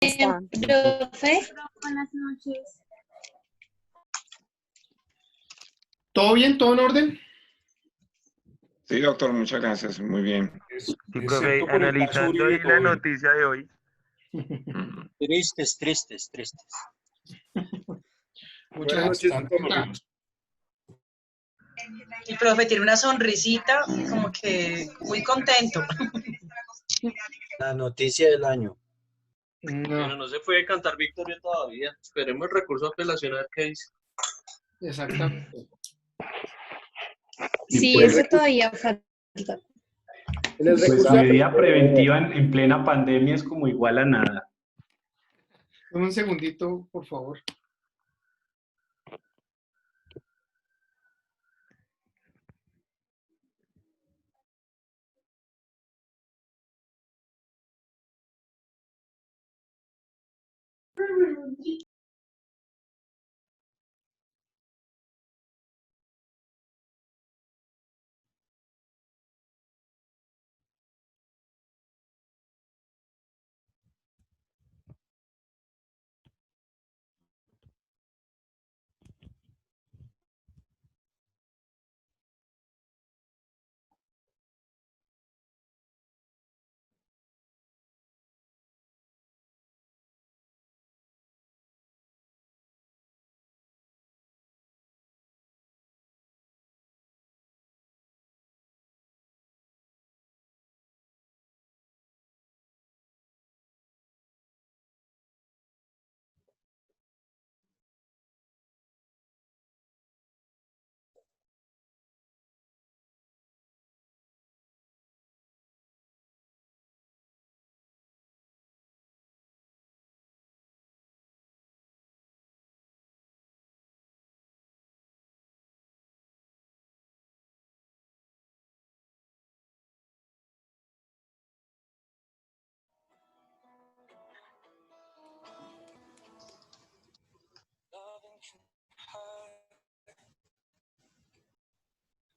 están? Profe, Buenas noches. ¿Todo bien? ¿Todo en orden? Sí, doctor, muchas gracias. Muy bien. Sí, profe, analizando ahí la noticia de hoy. Ujú. Tristes. Muchas noches. El profe tiene una sonrisita, como que muy contento. La noticia del año. Bueno, no se puede cantar victoria todavía. Esperemos el recurso de apelación a ver qué dice. Exactamente. sí, pues, eso todavía falta. En el Pues recurso medida preventiva en plena pandemia es como igual a nada. Un segundito, por favor.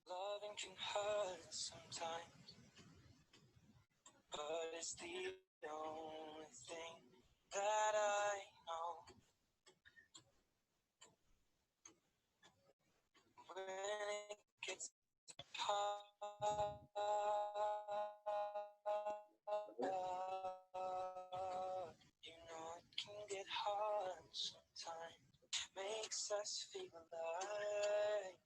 Loving can hurt sometimes, but it's the only thing that I know. When it gets hard, you know it can get hard sometimes. Makes us feel alive.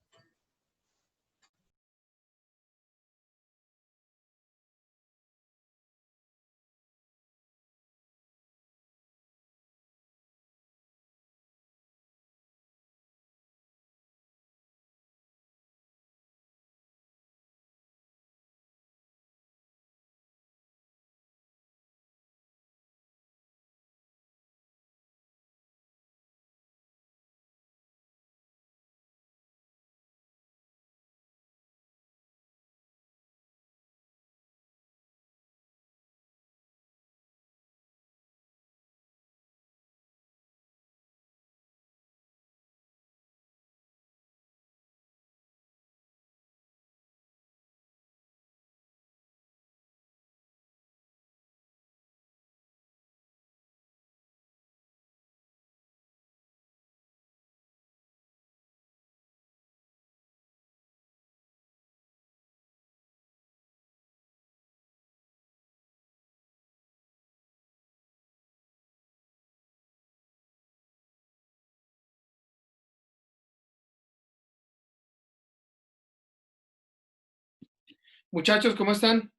Muchachos, ¿cómo están?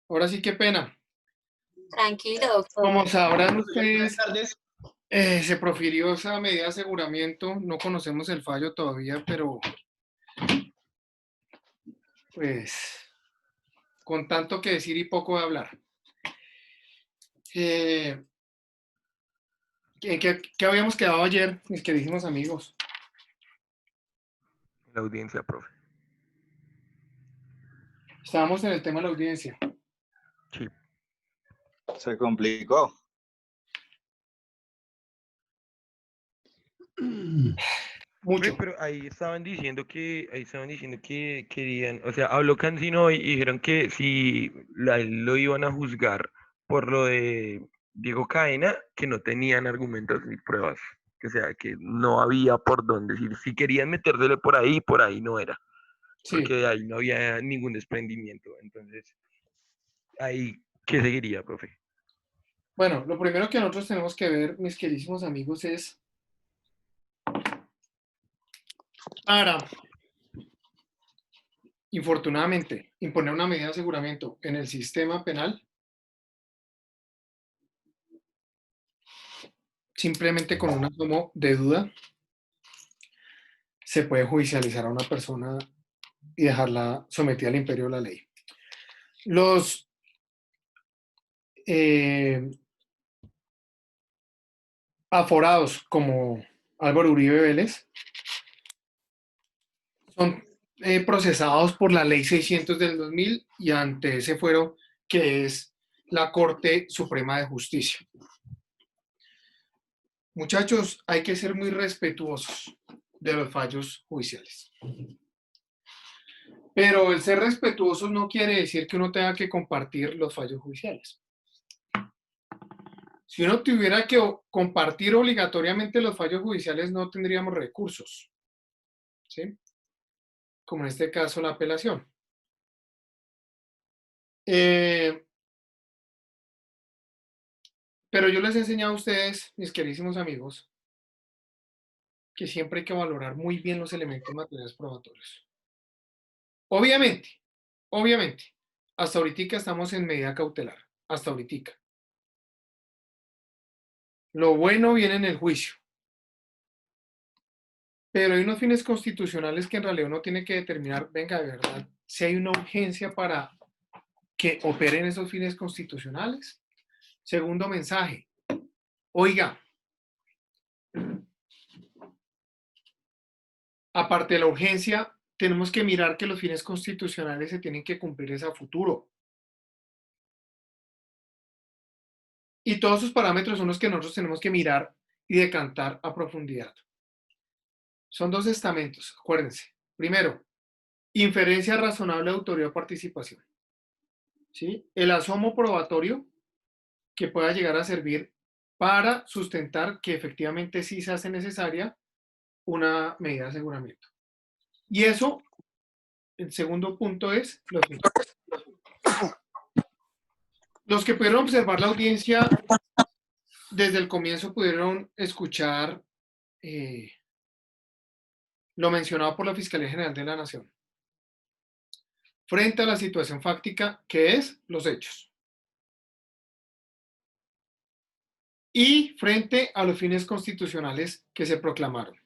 Ahora sí, qué pena. Tranquilo, doctor. Como sabrán ustedes, Buenas tardes. se profirió esa medida de aseguramiento. No conocemos el fallo todavía, pero pues con tanto que decir y poco de hablar. ¿En qué habíamos quedado ayer, mis queridísimos amigos? La audiencia, profe. Estábamos en el tema de la audiencia. Sí. Se complicó. Mucho. Pero ahí estaban diciendo que querían, o sea, habló Cancino y dijeron que si lo iban a juzgar por lo de Diego Cadena, que no tenían argumentos ni pruebas. O sea, que no había por dónde decir. Si querían metérsele por ahí no era. Sí. Porque de ahí no había ningún desprendimiento. Entonces, ahí, ¿qué seguiría, profe? Bueno, lo primero que nosotros tenemos que ver, mis queridísimos amigos, es para, infortunadamente, imponer una medida de aseguramiento en el sistema penal, simplemente con un asomo de duda, se puede judicializar a una persona y dejarla sometida al imperio de la ley. Los aforados como Álvaro Uribe Vélez son procesados por la ley 600 del 2000 y ante ese fuero que es la Corte Suprema de Justicia. Muchachos, hay que ser muy respetuosos de los fallos judiciales. Pero el ser respetuoso no quiere decir que uno tenga que compartir los fallos judiciales. Si uno tuviera que compartir obligatoriamente los fallos judiciales, no tendríamos recursos, ¿sí? Como en este caso la apelación. Pero yo les he enseñado a ustedes, mis queridísimos amigos, que siempre hay que valorar muy bien los elementos materiales probatorios. Obviamente, hasta ahorita estamos en medida cautelar, hasta ahorita. Lo bueno viene en el juicio. Pero hay unos fines constitucionales que en realidad uno tiene que determinar, venga, de verdad, si hay una urgencia para que operen esos fines constitucionales. Segundo mensaje, oiga, aparte de la urgencia, tenemos que mirar que los fines constitucionales se tienen que cumplir a futuro. Y todos esos parámetros son los que nosotros tenemos que mirar y decantar a profundidad. Son dos estamentos, acuérdense. Primero, inferencia razonable de autoridad o participación. ¿Sí? El asomo probatorio que pueda llegar a servir para sustentar que efectivamente sí se hace necesaria una medida de aseguramiento. Y eso, el segundo punto es los que pudieron observar la audiencia desde el comienzo pudieron escuchar lo mencionado por la Fiscalía General de la Nación frente a la situación fáctica que es los hechos y frente a los fines constitucionales que se proclamaron.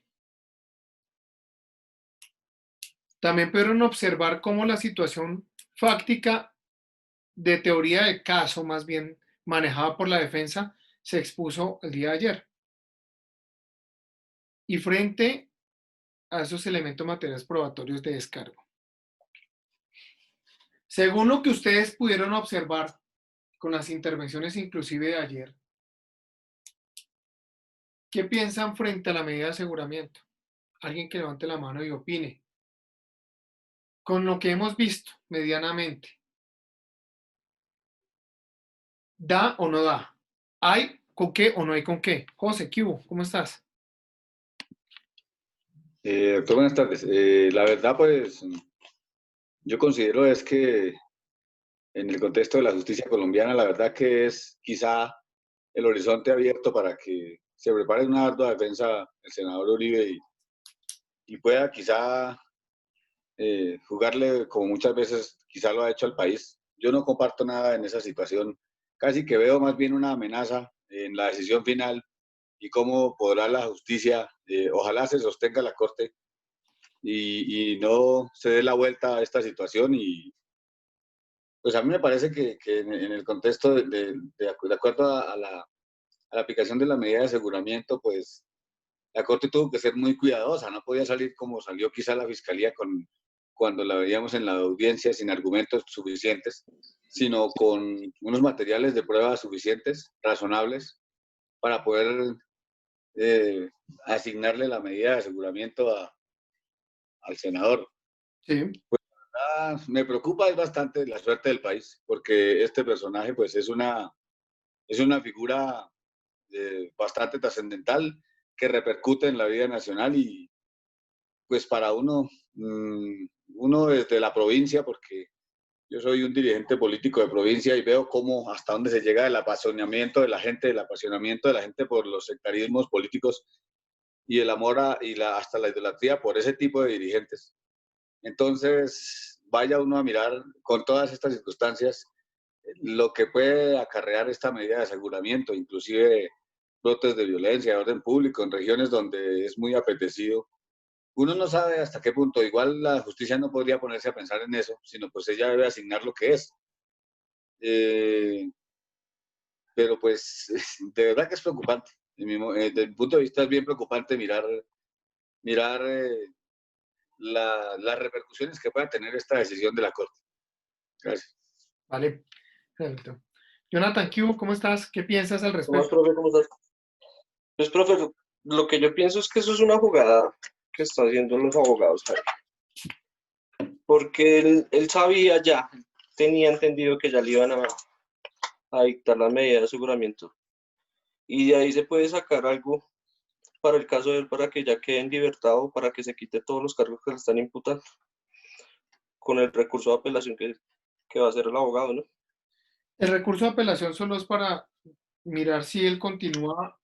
También pudieron observar cómo la situación fáctica de teoría de caso, más bien manejada por la defensa, se expuso el día de ayer. Y frente a esos elementos materiales probatorios de descargo. Según lo que ustedes pudieron observar con las intervenciones inclusive de ayer, ¿qué piensan frente a la medida de aseguramiento? Alguien que levante la mano y opine. Con lo que hemos visto medianamente, ¿da o no da? ¿Hay con qué o no hay con qué? José, ¿qué hubo? ¿Cómo estás? Doctor, buenas tardes. La verdad, pues, yo considero es que en el contexto de la justicia colombiana, la verdad que es quizá el horizonte abierto para que se prepare una ardua defensa del senador Uribe y pueda quizá jugarle como muchas veces quizá lo ha hecho al país. Yo no comparto nada en esa situación. Casi que veo más bien una amenaza en la decisión final y cómo podrá la justicia, ojalá se sostenga la Corte y no se dé la vuelta a esta situación. Y pues a mí me parece que en el contexto de acuerdo a la aplicación de la medida de aseguramiento, pues la Corte tuvo que ser muy cuidadosa, no podía salir como salió quizá la Fiscalía cuando la veíamos en la audiencia sin argumentos suficientes, sino con unos materiales de prueba suficientes, razonables, para poder asignarle la medida de aseguramiento al senador. Sí. Pues, me preocupa bastante la suerte del país, porque este personaje pues es una es una figura bastante trascendental que repercute en la vida nacional y pues para uno, uno desde la provincia, porque yo soy un dirigente político de provincia y veo cómo hasta dónde se llega el apasionamiento de la gente, por los sectarismos políticos y el amor hasta la idolatría por ese tipo de dirigentes. Entonces, vaya uno a mirar con todas estas circunstancias lo que puede acarrear esta medida de aseguramiento, inclusive brotes de violencia, de orden público en regiones donde es muy apetecido. Uno no sabe hasta qué punto, igual la justicia no podría ponerse a pensar en eso, sino pues ella debe asignar lo que es. Pero pues de verdad que es preocupante. Desde mi punto de vista es bien preocupante mirar las repercusiones que pueda tener esta decisión de la Corte. Gracias. Vale, perfecto. Jonathan, ¿qué hubo? ¿Cómo estás? ¿Qué piensas al ¿Cómo vas, respecto? profe? ¿Cómo estás? Pues, profe, lo que yo pienso es que eso es una jugada que están haciendo los abogados ahí. Porque él sabía ya, tenía entendido que ya le iban a dictar la medida de aseguramiento. Y de ahí se puede sacar algo para el caso de él, para que ya quede en libertad o para que se quite todos los cargos que le están imputando con el recurso de apelación que va a hacer el abogado, ¿no? El recurso de apelación solo es para mirar si él continúa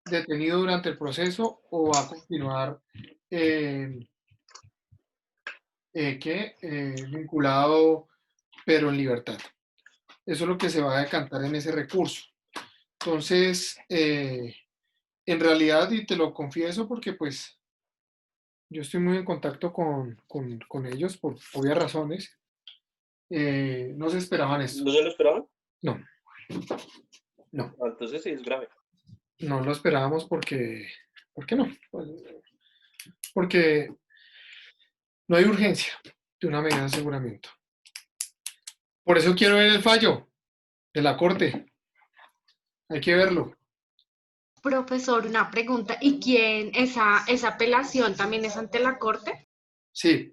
detenido durante el proceso o va a continuar vinculado pero en libertad. Eso es lo que se va a decantar en ese recurso. Entonces, en realidad, y te lo confieso porque pues yo estoy muy en contacto con ellos por obvias razones, no se esperaban esto. ¿No se lo esperaban? No, no, Entonces sí, es grave. no lo esperábamos porque, ¿por qué no? Pues, porque no hay urgencia de una medida de aseguramiento. Por eso quiero ver el fallo de la Corte. Hay que verlo. Profesor, una pregunta. ¿Y quién, esa apelación también es ante la corte? Sí,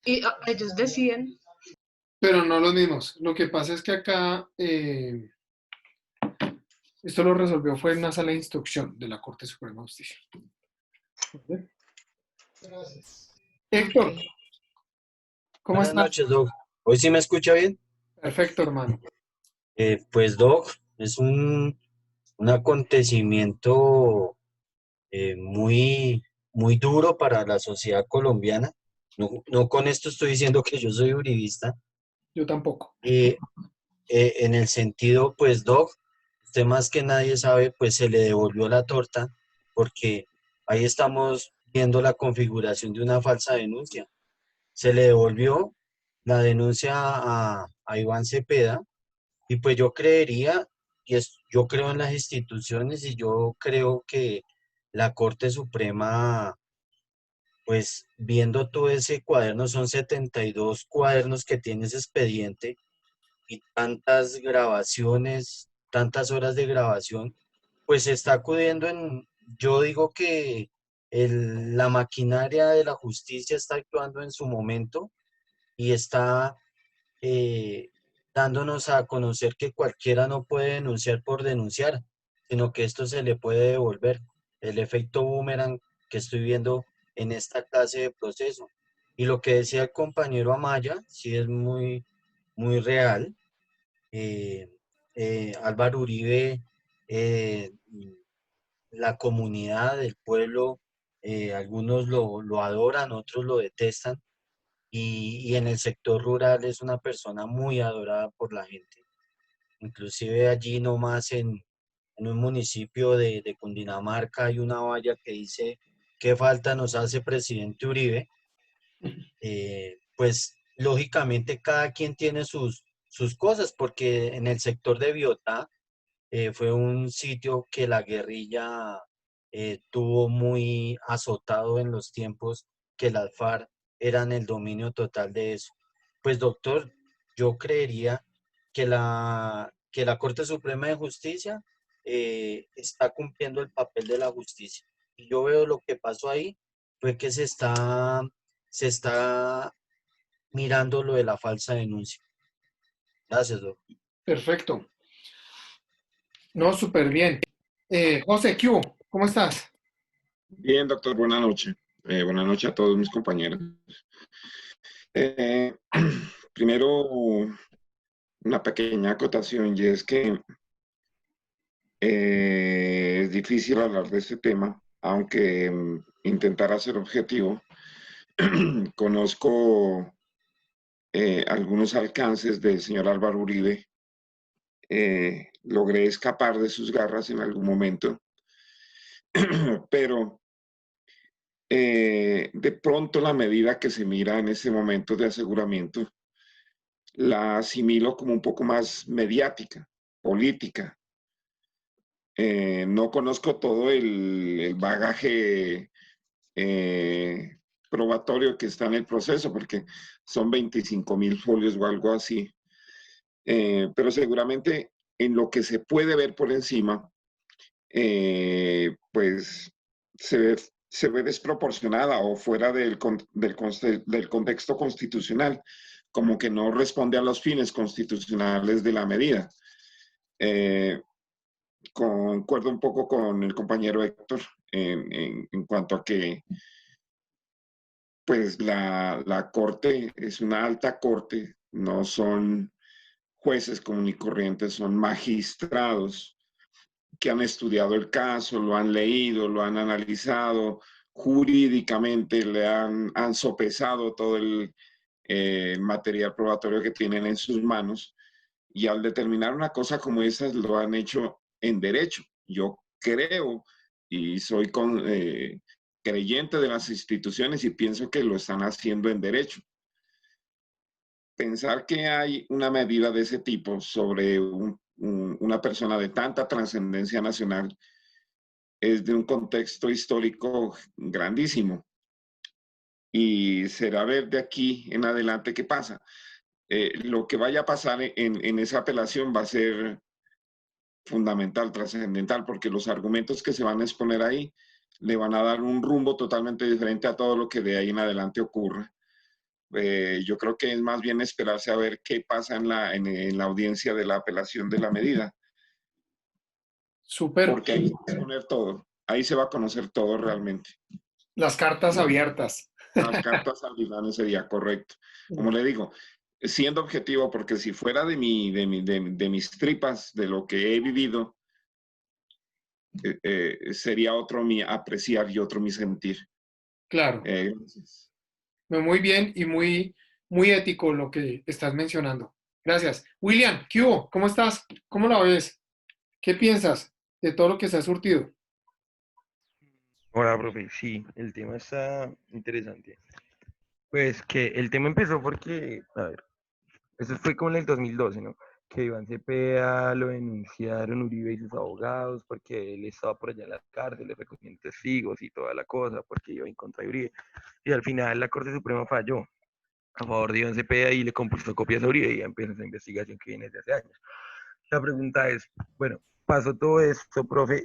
Y ellos deciden. pero no los mismos. Lo que pasa es que acá esto lo resolvió fue en una sala de instrucción de la Corte Suprema de Justicia. ¿Ok? Héctor, ¿cómo Buenas estás? noches, Doc. ¿Hoy sí me escucha bien? Perfecto, hermano. Pues, Doc, es un acontecimiento muy duro para la sociedad colombiana. No con esto estoy diciendo que yo soy uribista. Yo tampoco. En el sentido, pues, Doc, usted más que nadie sabe, pues se le devolvió la torta porque ahí estamos viendo la configuración de una falsa denuncia. Se le devolvió la denuncia a Iván Cepeda y pues yo creería, yo creo en las instituciones y yo creo que la Corte Suprema, pues viendo todo ese cuaderno, son 72 cuadernos que tiene ese expediente y tantas grabaciones, tantas horas de grabación, pues se está acudiendo yo digo que la maquinaria de la justicia está actuando en su momento y está eh, dándonos a conocer que cualquiera no puede denunciar por denunciar, sino que esto se le puede devolver. El efecto boomerang que estoy viendo en esta clase de proceso. Y lo que decía el compañero Amaya, sí es muy real. Eh, Álvaro Uribe, eh, la comunidad, el pueblo, algunos lo adoran, otros lo detestan y en el sector rural es una persona muy adorada por la gente. Inclusive allí nomás en un municipio de Cundinamarca hay una valla que dice qué falta nos hace presidente Uribe. Pues lógicamente cada quien tiene sus cosas, porque en el sector de Biotá fue un sitio que la guerrilla tuvo muy azotado en los tiempos que las FARC eran el dominio total de eso. Pues doctor, yo creería que la Corte Suprema de Justicia está cumpliendo el papel de la justicia. Y yo veo lo que pasó ahí fue que se está mirando lo de la falsa denuncia. Gracias, doctor. Perfecto. No, súper bien. José, ¿qué hubo? ¿Cómo estás? Bien, doctor, buenas noches. Buenas noches a todos mis compañeros. Eh, Primero, una pequeña acotación, y es que es difícil hablar de este tema, aunque intentar ser objetivo. Conozco algunos alcances del señor Álvaro Uribe. Logré escapar de sus garras en algún momento, pero de pronto la medida que se mira en ese momento de aseguramiento la asimilo como un poco más mediática, política. No conozco todo el bagaje eh, probatorio que está en el proceso, porque son 25.000 folios o algo así. Pero seguramente en lo que se puede ver por encima, pues se ve desproporcionada o fuera del contexto constitucional, como que no responde a los fines constitucionales de la medida. Eh, Concuerdo un poco con el compañero Héctor en cuanto a que pues la corte es una alta corte, no son jueces comunes y corrientes, son magistrados que han estudiado el caso, lo han leído, lo han analizado jurídicamente, han sopesado todo el material probatorio que tienen en sus manos, y al determinar una cosa como esa lo han hecho en derecho. Yo creo y soy creyente de las instituciones y pienso que lo están haciendo en derecho. Pensar que hay una medida de ese tipo sobre una persona de tanta trascendencia nacional es de un contexto histórico grandísimo, y será ver de aquí en adelante qué pasa. Lo que vaya a pasar en esa apelación va a ser fundamental, trascendental, porque los argumentos que se van a exponer ahí le van a dar un rumbo totalmente diferente a todo lo que de ahí en adelante ocurra. Yo creo que es más bien esperarse a ver qué pasa en la audiencia de la apelación de la medida. Súper. Porque ahí se va a exponer todo, ahí se va a conocer todo realmente. Las cartas abiertas. Las cartas al diván ese día, correcto. Como le digo, siendo objetivo, porque si fuera de mis tripas, de lo que he vivido, sería otro mi apreciar y otro mi sentir. Claro. Gracias. Muy bien y muy ético lo que estás mencionando. Gracias. William, ¿qué hubo? ¿Cómo estás? ¿Cómo la ves? ¿Qué piensas de todo lo que se ha surtido? Hola, profe. Sí, el tema está interesante. Pues que el tema empezó porque, a ver, eso fue como en el 2012, ¿no? Que Iván Cepeda lo denunciaron Uribe y sus abogados porque él estaba por allá en la cárcel, le recogiendo testigos y toda la cosa, porque iba en contra de Uribe. Y al final la Corte Suprema falló a favor de Iván Cepeda y le compuso copias a Uribe y ya empezó esa investigación que viene desde hace años. La pregunta es, bueno, pasó todo esto, profe,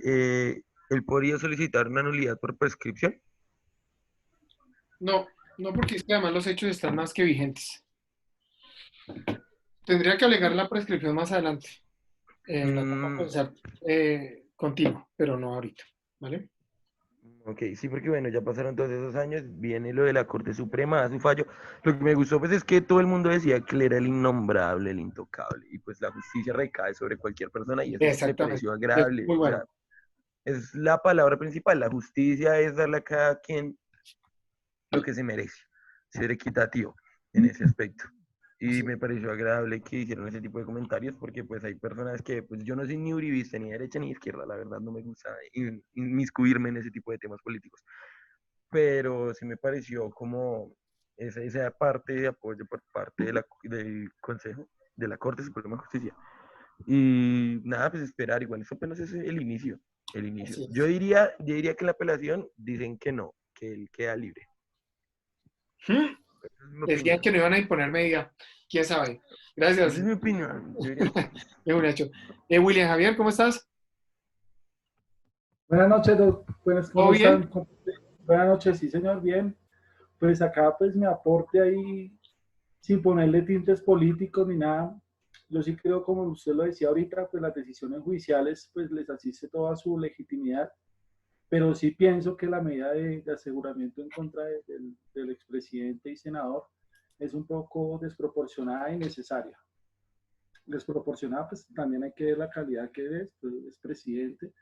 ¿él podría solicitar una nulidad por prescripción? No, no, porque es que además los hechos están más que vigentes. Tendría que alegar la prescripción más adelante, en la etapa procesal continua, pero no ahorita, ¿vale? Ok, sí, porque bueno, ya pasaron todos esos años, viene lo de la Corte Suprema, da su fallo. Lo que me gustó pues es que todo el mundo decía que él era el innombrable, el intocable, y pues la justicia recae sobre cualquier persona y eso me Exactamente. pareció Es agradable. muy O bueno. sea, es la palabra principal, la justicia es darle a cada quien lo que se merece, ser equitativo en ese aspecto. Y me pareció agradable que hicieron ese tipo de comentarios porque pues hay personas que, pues yo no soy ni uribista, ni derecha, ni izquierda, la verdad no me gusta inmiscuirme en ese tipo de temas políticos, pero sí me pareció como esa parte de apoyo por parte del Consejo, de la Corte Suprema de Justicia. Y nada, pues esperar, igual eso apenas es el inicio, el inicio. Así es. Yo diría que en la apelación dicen que no, que él queda libre. Esa es mi Decían opinión. que no iban a imponer medida. ¿Quién sabe? Gracias. Esa es mi opinión. Yo diría que sí. Es un hecho. William Javier, ¿cómo estás? Buenas noches, Doc. Buenas, ¿Todo ¿cómo bien? están? Buenas noches, sí, señor, bien. Pues acá, pues mi aporte ahí, sin ponerle tintes políticos ni nada, yo sí creo, como usted lo decía ahorita, pues las decisiones judiciales pues les asiste toda su legitimidad, pero sí pienso que la medida de aseguramiento en contra del expresidente y senador es un poco desproporcionada y necesaria. Desproporcionada, pues también hay que ver la calidad que es, pues, es presidente,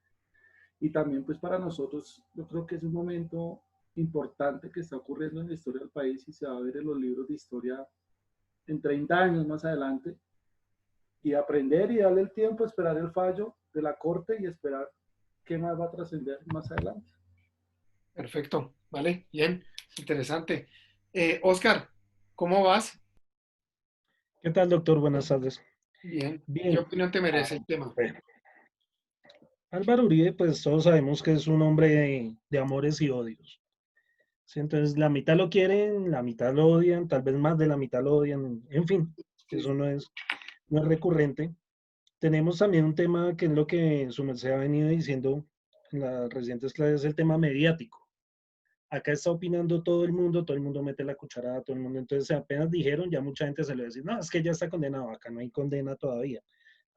y también pues para nosotros yo creo que es un momento importante que está ocurriendo en la historia del país y se va a ver en los libros de historia en 30 años más adelante, y aprender y darle el tiempo, esperar el fallo de la corte y esperar qué más va a trascender más adelante. Perfecto, vale, bien, interesante. Oscar, ¿cómo vas? ¿Qué tal, doctor? Buenas tardes. Bien. ¿Qué Bien. opinión te merece el tema? Bueno, Álvaro Uribe, pues todos sabemos que es un hombre de amores y odios. ¿Sí? Entonces, la mitad lo quieren, la mitad lo odian, tal vez más de la mitad lo odian, en fin, eso no es recurrente. Tenemos también un tema que es lo que su merced ha venido diciendo en las recientes clases, el tema mediático. Acá está opinando todo el mundo mete la cucharada, todo el mundo. Entonces, apenas dijeron, ya mucha gente se le va a decir, no, es que ya está condenado, acá no hay condena todavía.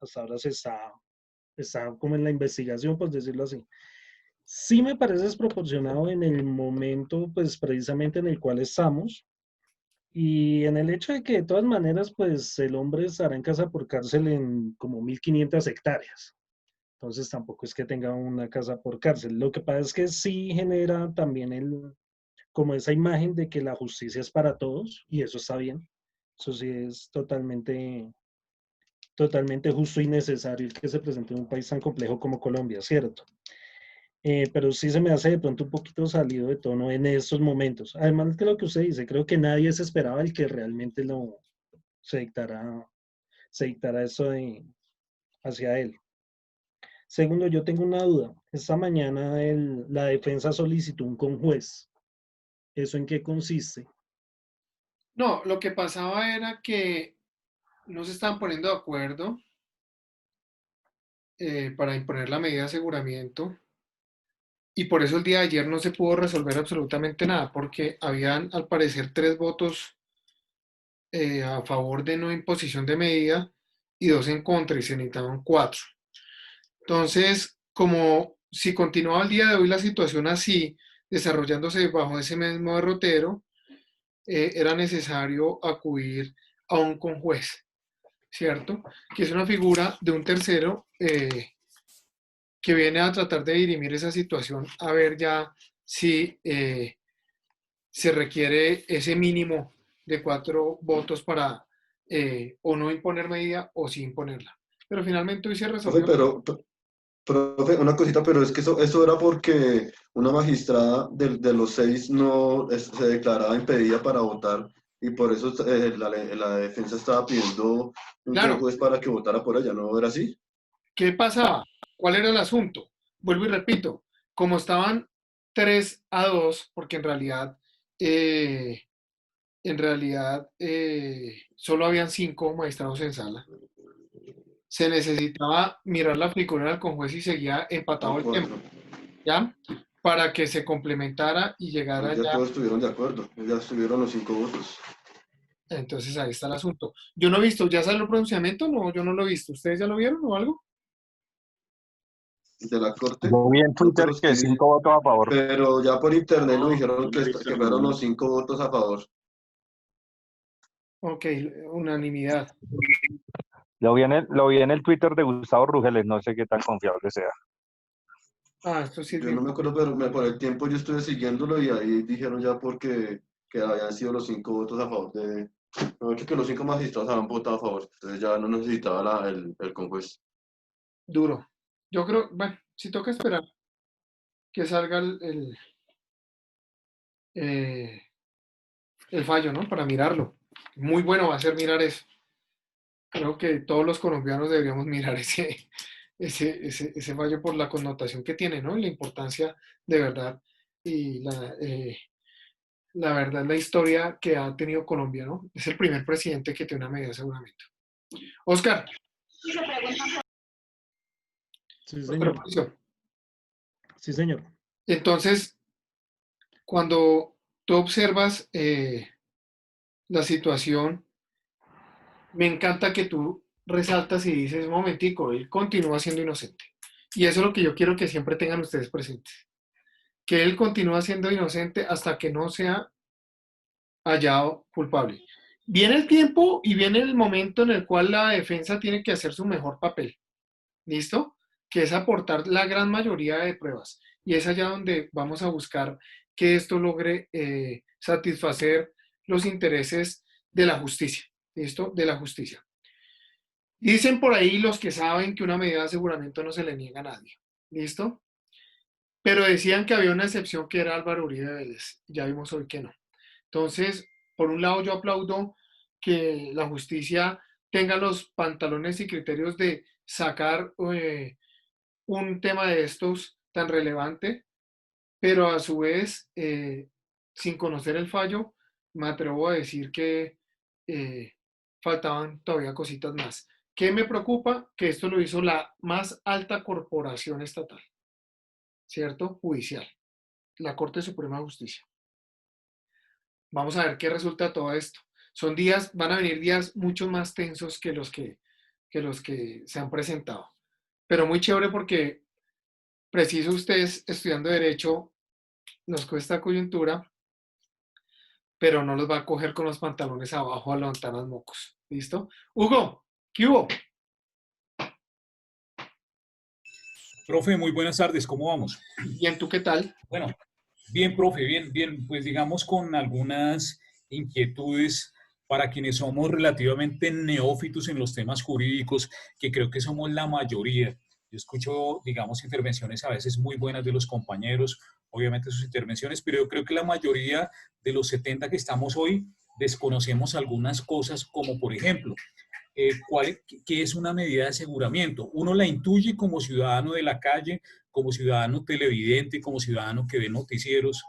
Hasta ahora está como en la investigación, por decirlo así. Sí me parece desproporcionado en el momento, pues precisamente en el cual estamos, y en el hecho de que de todas maneras, pues el hombre estará en casa por cárcel en como 1.500 hectáreas. Entonces tampoco es que tenga una casa por cárcel. Lo que pasa es que sí genera también como esa imagen de que la justicia es para todos, y eso está bien. Eso sí es totalmente justo y necesario el que se presente en un país tan complejo como Colombia, ¿cierto? Pero sí se me hace de pronto un poquito salido de tono en estos momentos. Además de lo que usted dice, creo que nadie se esperaba el que realmente se dictara eso hacia él. Segundo, yo tengo una duda. Esta mañana la defensa solicitó un conjuez. ¿Eso en qué consiste? No, lo que pasaba era que no se estaban poniendo de acuerdo para imponer la medida de aseguramiento, y por eso el día de ayer no se pudo resolver absolutamente nada, porque habían al parecer 3 votos a favor de no imposición de medida y 2 en contra, y se necesitaban 4. Entonces, como si continuaba el día de hoy la situación así, desarrollándose bajo ese mismo derrotero, era necesario acudir a un conjuez, ¿cierto? Que es una figura de un tercero que viene a tratar de dirimir esa situación, a ver ya si se requiere ese mínimo de 4 votos para o no imponer medida o sí imponerla. Pero finalmente hoy se Profe, resolvió. profe, una cosita, pero es que eso era porque una magistrada de los 6 no se declaraba impedida para votar, y por eso la defensa estaba pidiendo un Claro, conjuez para que votara por ella, ¿no era así? ¿qué pasaba? ¿Cuál era el asunto? Vuelvo y repito, como estaban 3-2, porque eh, en realidad solo habían 5 magistrados en sala, se necesitaba mirar la figura del conjuez y seguía empatado Van el tema, 4. ¿ya? Para que se complementara y llegara Ya ya. todos estuvieron de acuerdo, ya estuvieron los 5 votos. Entonces ahí está el asunto. Yo no he visto, ¿ya salió el pronunciamiento? No, yo no lo he visto. ¿Ustedes ya lo vieron o algo? De la corte. Yo vi en No, Twitter que 5 votos a favor. pero ya por internet nos dijeron No lo he visto que fueron ninguno. los 5 votos a favor. Ok, unanimidad. Lo vi en el Twitter de Gustavo Rugeles, no sé qué tan confiable sea. Ah, esto sí es Yo bien. no me acuerdo, pero por el tiempo yo estuve siguiéndolo y ahí dijeron ya porque que habían sido los 5 votos a favor de... No, que los 5 magistrados habían votado a favor, entonces ya no necesitaba el conjuez. Duro. Yo creo, bueno, si toca esperar que salga eh, el fallo, ¿no? Para mirarlo. Muy bueno va a ser mirar eso. Creo que todos los colombianos deberíamos mirar ese fallo por la connotación que tiene, ¿no? Y la importancia de verdad y la verdad, la historia que ha tenido Colombia, ¿no? Es el primer presidente que tiene una medida de aseguramiento. Oscar. Sí, Oscar señor. Mauricio. Sí, señor. Entonces, cuando tú observas la situación, me encanta que tú resaltas y dices, un momentico, él continúa siendo inocente. Y eso es lo que yo quiero que siempre tengan ustedes presentes. Que él continúa siendo inocente hasta que no sea hallado culpable. Viene el tiempo y viene el momento en el cual la defensa tiene que hacer su mejor papel. ¿Listo? Que es aportar la gran mayoría de pruebas. Y es allá donde vamos a buscar que esto logre satisfacer los intereses de la justicia. ¿Listo? De la justicia. Dicen por ahí los que saben que una medida de aseguramiento no se le niega a nadie. ¿Listo? Pero decían que había una excepción que era Álvaro Uribe Vélez. Ya vimos hoy que no. Entonces, por un lado yo aplaudo que la justicia tenga los pantalones y criterios de sacar un tema de estos tan relevante, pero a su vez, sin conocer el fallo, me atrevo a decir que faltaban todavía cositas más. ¿Qué me preocupa? Que esto lo hizo la más alta corporación estatal, ¿cierto? Judicial, la Corte Suprema de Justicia. Vamos a ver qué resulta todo esto. Son días, van a venir días mucho más tensos que los que se han presentado. Pero muy chévere porque preciso ustedes estudiando Derecho, nos cuesta coyuntura, pero no los va a coger con los pantalones abajo a levantar los mocos. ¿Listo? Hugo, ¿qué hubo? Profe, muy buenas tardes, ¿cómo vamos? Bien, ¿tú qué tal? Bueno, bien, profe, bien, pues digamos con algunas inquietudes para quienes somos relativamente neófitos en los temas jurídicos, que creo que somos la mayoría. Yo escucho, digamos, intervenciones a veces muy buenas de los compañeros, obviamente sus intervenciones, pero yo creo que la mayoría de los 70 que estamos hoy desconocemos algunas cosas, como por ejemplo, ¿qué es una medida de aseguramiento? Uno la intuye como ciudadano de la calle, como ciudadano televidente, como ciudadano que ve noticieros,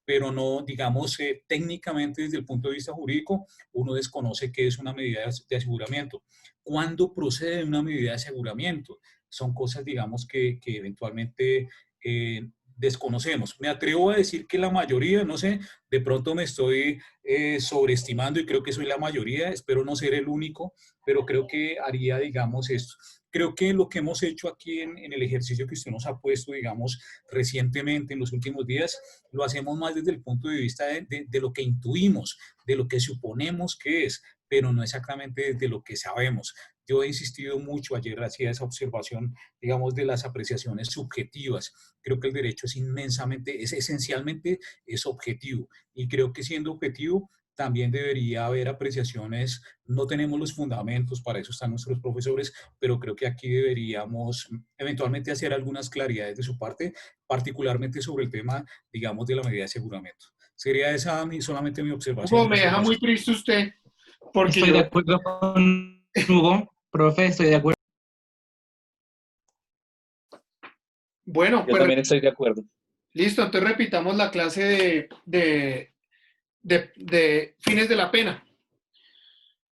pero no, digamos, técnicamente desde el punto de vista jurídico, uno desconoce qué es una medida de aseguramiento. ¿Cuándo procede una medida de aseguramiento? Son cosas, digamos, que eventualmente desconocemos. Me atrevo a decir que la mayoría, no sé, de pronto me estoy sobreestimando y creo que soy la mayoría, espero no ser el único, pero creo que haría, digamos, esto. Creo que lo que hemos hecho aquí en el ejercicio que usted nos ha puesto, digamos, recientemente, en los últimos días, lo hacemos más desde el punto de vista de lo que intuimos, de lo que suponemos que es, pero no exactamente desde lo que sabemos. Yo he insistido mucho, ayer hacía esa observación, digamos, de las apreciaciones subjetivas. Creo que el derecho es inmensamente, esencialmente es objetivo. Y creo que siendo objetivo, también debería haber apreciaciones. No tenemos los fundamentos, para eso están nuestros profesores, pero creo que aquí deberíamos eventualmente hacer algunas claridades de su parte, particularmente sobre el tema, digamos, de la medida de aseguramiento. Sería esa solamente mi observación. Hugo, me deja muy triste usted, porque Estoy de acuerdo con Hugo, profe, estoy de acuerdo. Bueno, Yo también estoy de acuerdo. Listo, entonces repitamos la clase de fines de la pena.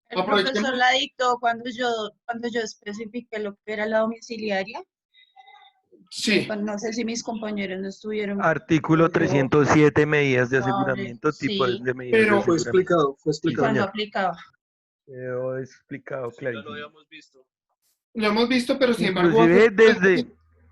El profesor la dictó cuando yo especifiqué lo que era la domiciliaria. Sí. No sé si mis compañeros no estuvieron. Artículo 307, medidas de aseguramiento, Sí, tipo de medidas de Pero fue aseguramiento. explicado, Cuando aplicaba. Quedó explicado clarísimo. Lo hemos visto, pero sin embargo...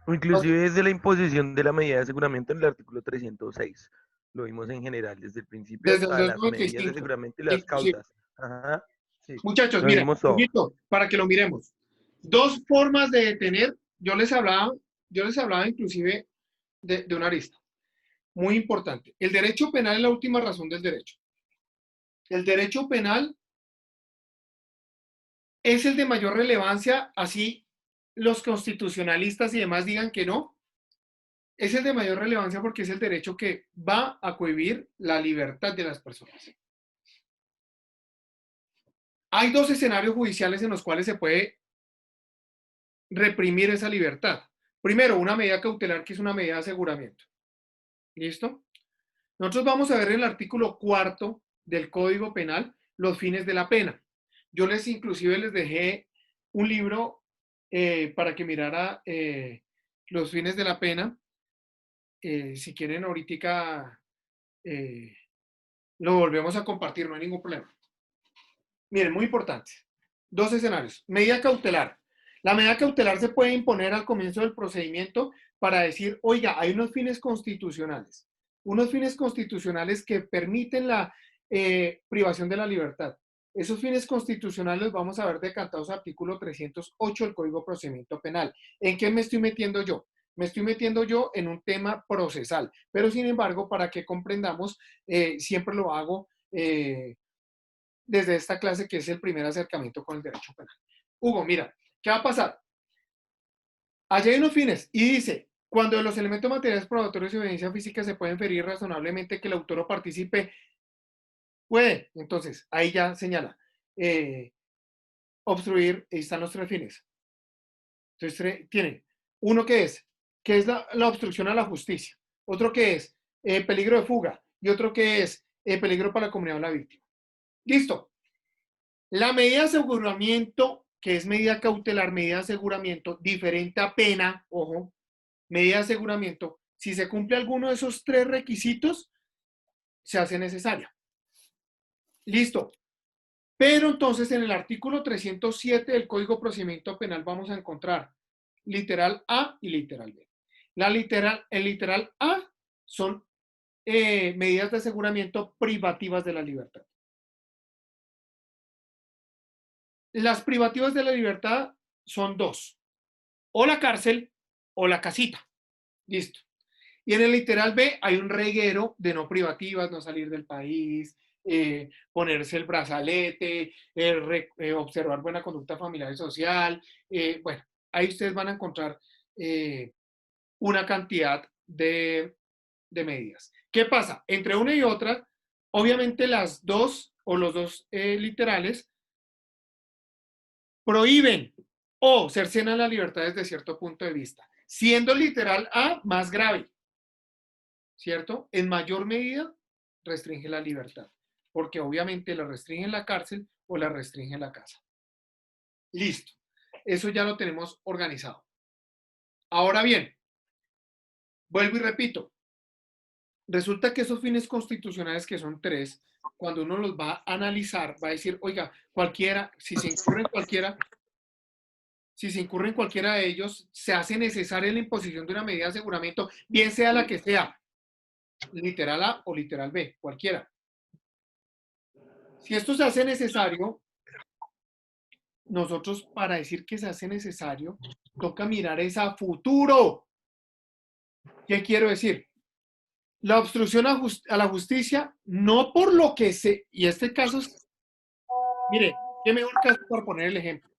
Inclusive desde la imposición de la medida de aseguramiento en el artículo 306. Lo vimos en general desde el principio Desde hasta el las medidas de 2025, aseguramiento y las inclusive. causas. Ajá, sí. Muchachos, Lo mira, vimos todo. para que lo miremos. Dos formas de detener, yo les hablaba inclusive de una arista. Muy importante. El derecho penal es la última razón del derecho. El derecho penal es el de mayor relevancia, así los constitucionalistas y demás digan que no. Es el de mayor relevancia porque es el derecho que va a cohibir la libertad de las personas. Hay dos escenarios judiciales en los cuales se puede reprimir esa libertad. Primero, una medida cautelar, que es una medida de aseguramiento. ¿Listo? Nosotros vamos a ver en el artículo 4 del Código Penal los fines de la pena. Yo inclusive les dejé un libro para que mirara los fines de la pena. Si quieren ahorita lo volvemos a compartir, no hay ningún problema. Miren, muy importante. dos escenarios. Medida cautelar. La medida cautelar se puede imponer al comienzo del procedimiento para decir, oiga, hay unos fines constitucionales que permiten la privación de la libertad. Esos fines constitucionales vamos a ver decantados artículo 308 del Código de Procedimiento Penal. ¿En qué me estoy metiendo yo? Me estoy metiendo yo en un tema procesal, pero sin embargo, para que comprendamos, siempre lo hago desde esta clase que es el primer acercamiento con el derecho penal. Hugo, mira, ¿qué va a pasar? Allí hay unos fines y dice, cuando de los elementos materiales probatorios y evidencia física se puede inferir razonablemente que el autor o partícipe puede, entonces, ahí ya señala, obstruir, ahí están los tres fines. Entonces, tiene uno que es la obstrucción a la justicia, otro que es peligro de fuga y otro que es peligro para la comunidad o la víctima. Listo. La medida de aseguramiento, que es medida cautelar, medida de aseguramiento, diferente a pena, ojo, medida de aseguramiento, si se cumple alguno de esos tres requisitos, se hace necesaria. Listo. Pero entonces en el artículo 307 del Código de Procedimiento Penal vamos a encontrar literal A y literal B. El literal A son medidas de aseguramiento privativas de la libertad. Las privativas de la libertad son dos, o la cárcel o la casita. Listo. Y en el literal B hay un reguero de no privativas, no salir del país, ponerse el brazalete, observar buena conducta familiar y social. Bueno, ahí ustedes van a encontrar una cantidad de medidas. ¿Qué pasa? Entre una y otra, obviamente las dos o los dos literales prohíben o cercenan la libertad desde cierto punto de vista, siendo el literal A más grave, ¿cierto? En mayor medida restringe la libertad, porque obviamente la restringe en la cárcel o la restringe en la casa. Listo. Eso ya lo tenemos organizado. Ahora bien, vuelvo y repito, resulta que esos fines constitucionales, que son tres, cuando uno los va a analizar, va a decir, oiga, cualquiera, si se incurre en cualquiera de ellos, se hace necesaria la imposición de una medida de aseguramiento, bien sea la que sea, literal A o literal B, cualquiera. Si esto se hace necesario, nosotros para decir que se hace necesario, toca mirar es a futuro. ¿Qué quiero decir? La obstrucción a la justicia, no por lo que se... Y este caso es... Mire, qué mejor caso para poner el ejemplo.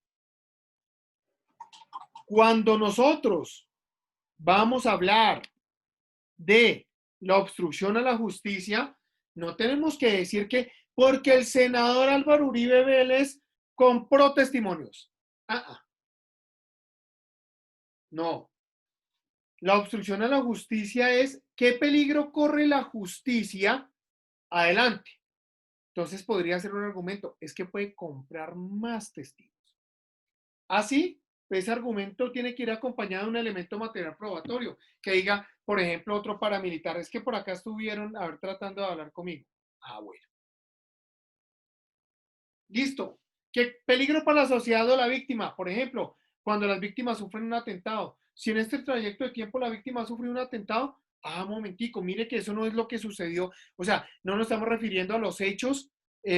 Cuando nosotros vamos a hablar de la obstrucción a la justicia, no tenemos que decir que porque el senador Álvaro Uribe Vélez compró testimonios. No. La obstrucción a la justicia es qué peligro corre la justicia adelante. Entonces podría ser un argumento, es que puede comprar más testigos. Así, ese argumento tiene que ir acompañado de un elemento material probatorio, que diga, por ejemplo, otro paramilitar, es que por acá estuvieron a ver tratando de hablar conmigo. Bueno. Listo. ¿Qué peligro para la sociedad o la víctima? Por ejemplo, cuando las víctimas sufren un atentado. Si en este trayecto de tiempo la víctima sufre un atentado, momentico, mire que eso no es lo que sucedió. O sea, no nos estamos refiriendo a los hechos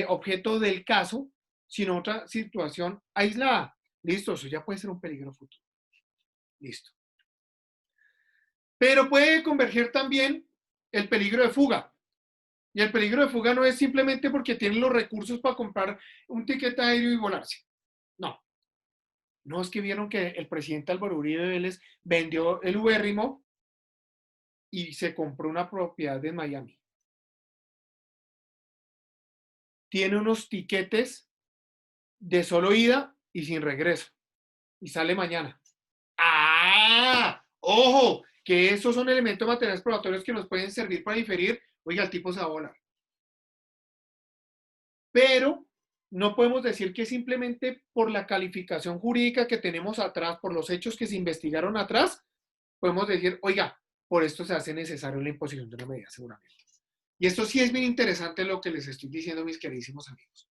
objeto del caso, sino a otra situación aislada. Listo, eso ya puede ser un peligro futuro. Listo. Pero puede converger también el peligro de fuga. Y el peligro de fuga no es simplemente porque tienen los recursos para comprar un tiquete aéreo y volarse. No. No es que vieron que el presidente Álvaro Uribe Vélez vendió el ubérrimo y se compró una propiedad en Miami. Tiene unos tiquetes de solo ida y sin regreso. Y sale mañana. ¡Ojo! Que esos son elementos materiales probatorios que nos pueden servir para diferir. Oiga, el tipo se va a volar. Pero no podemos decir que simplemente por la calificación jurídica que tenemos atrás, por los hechos que se investigaron atrás, podemos decir, oiga, por esto se hace necesario la imposición de una medida de aseguramiento. Y esto sí es bien interesante lo que les estoy diciendo, mis queridísimos amigos.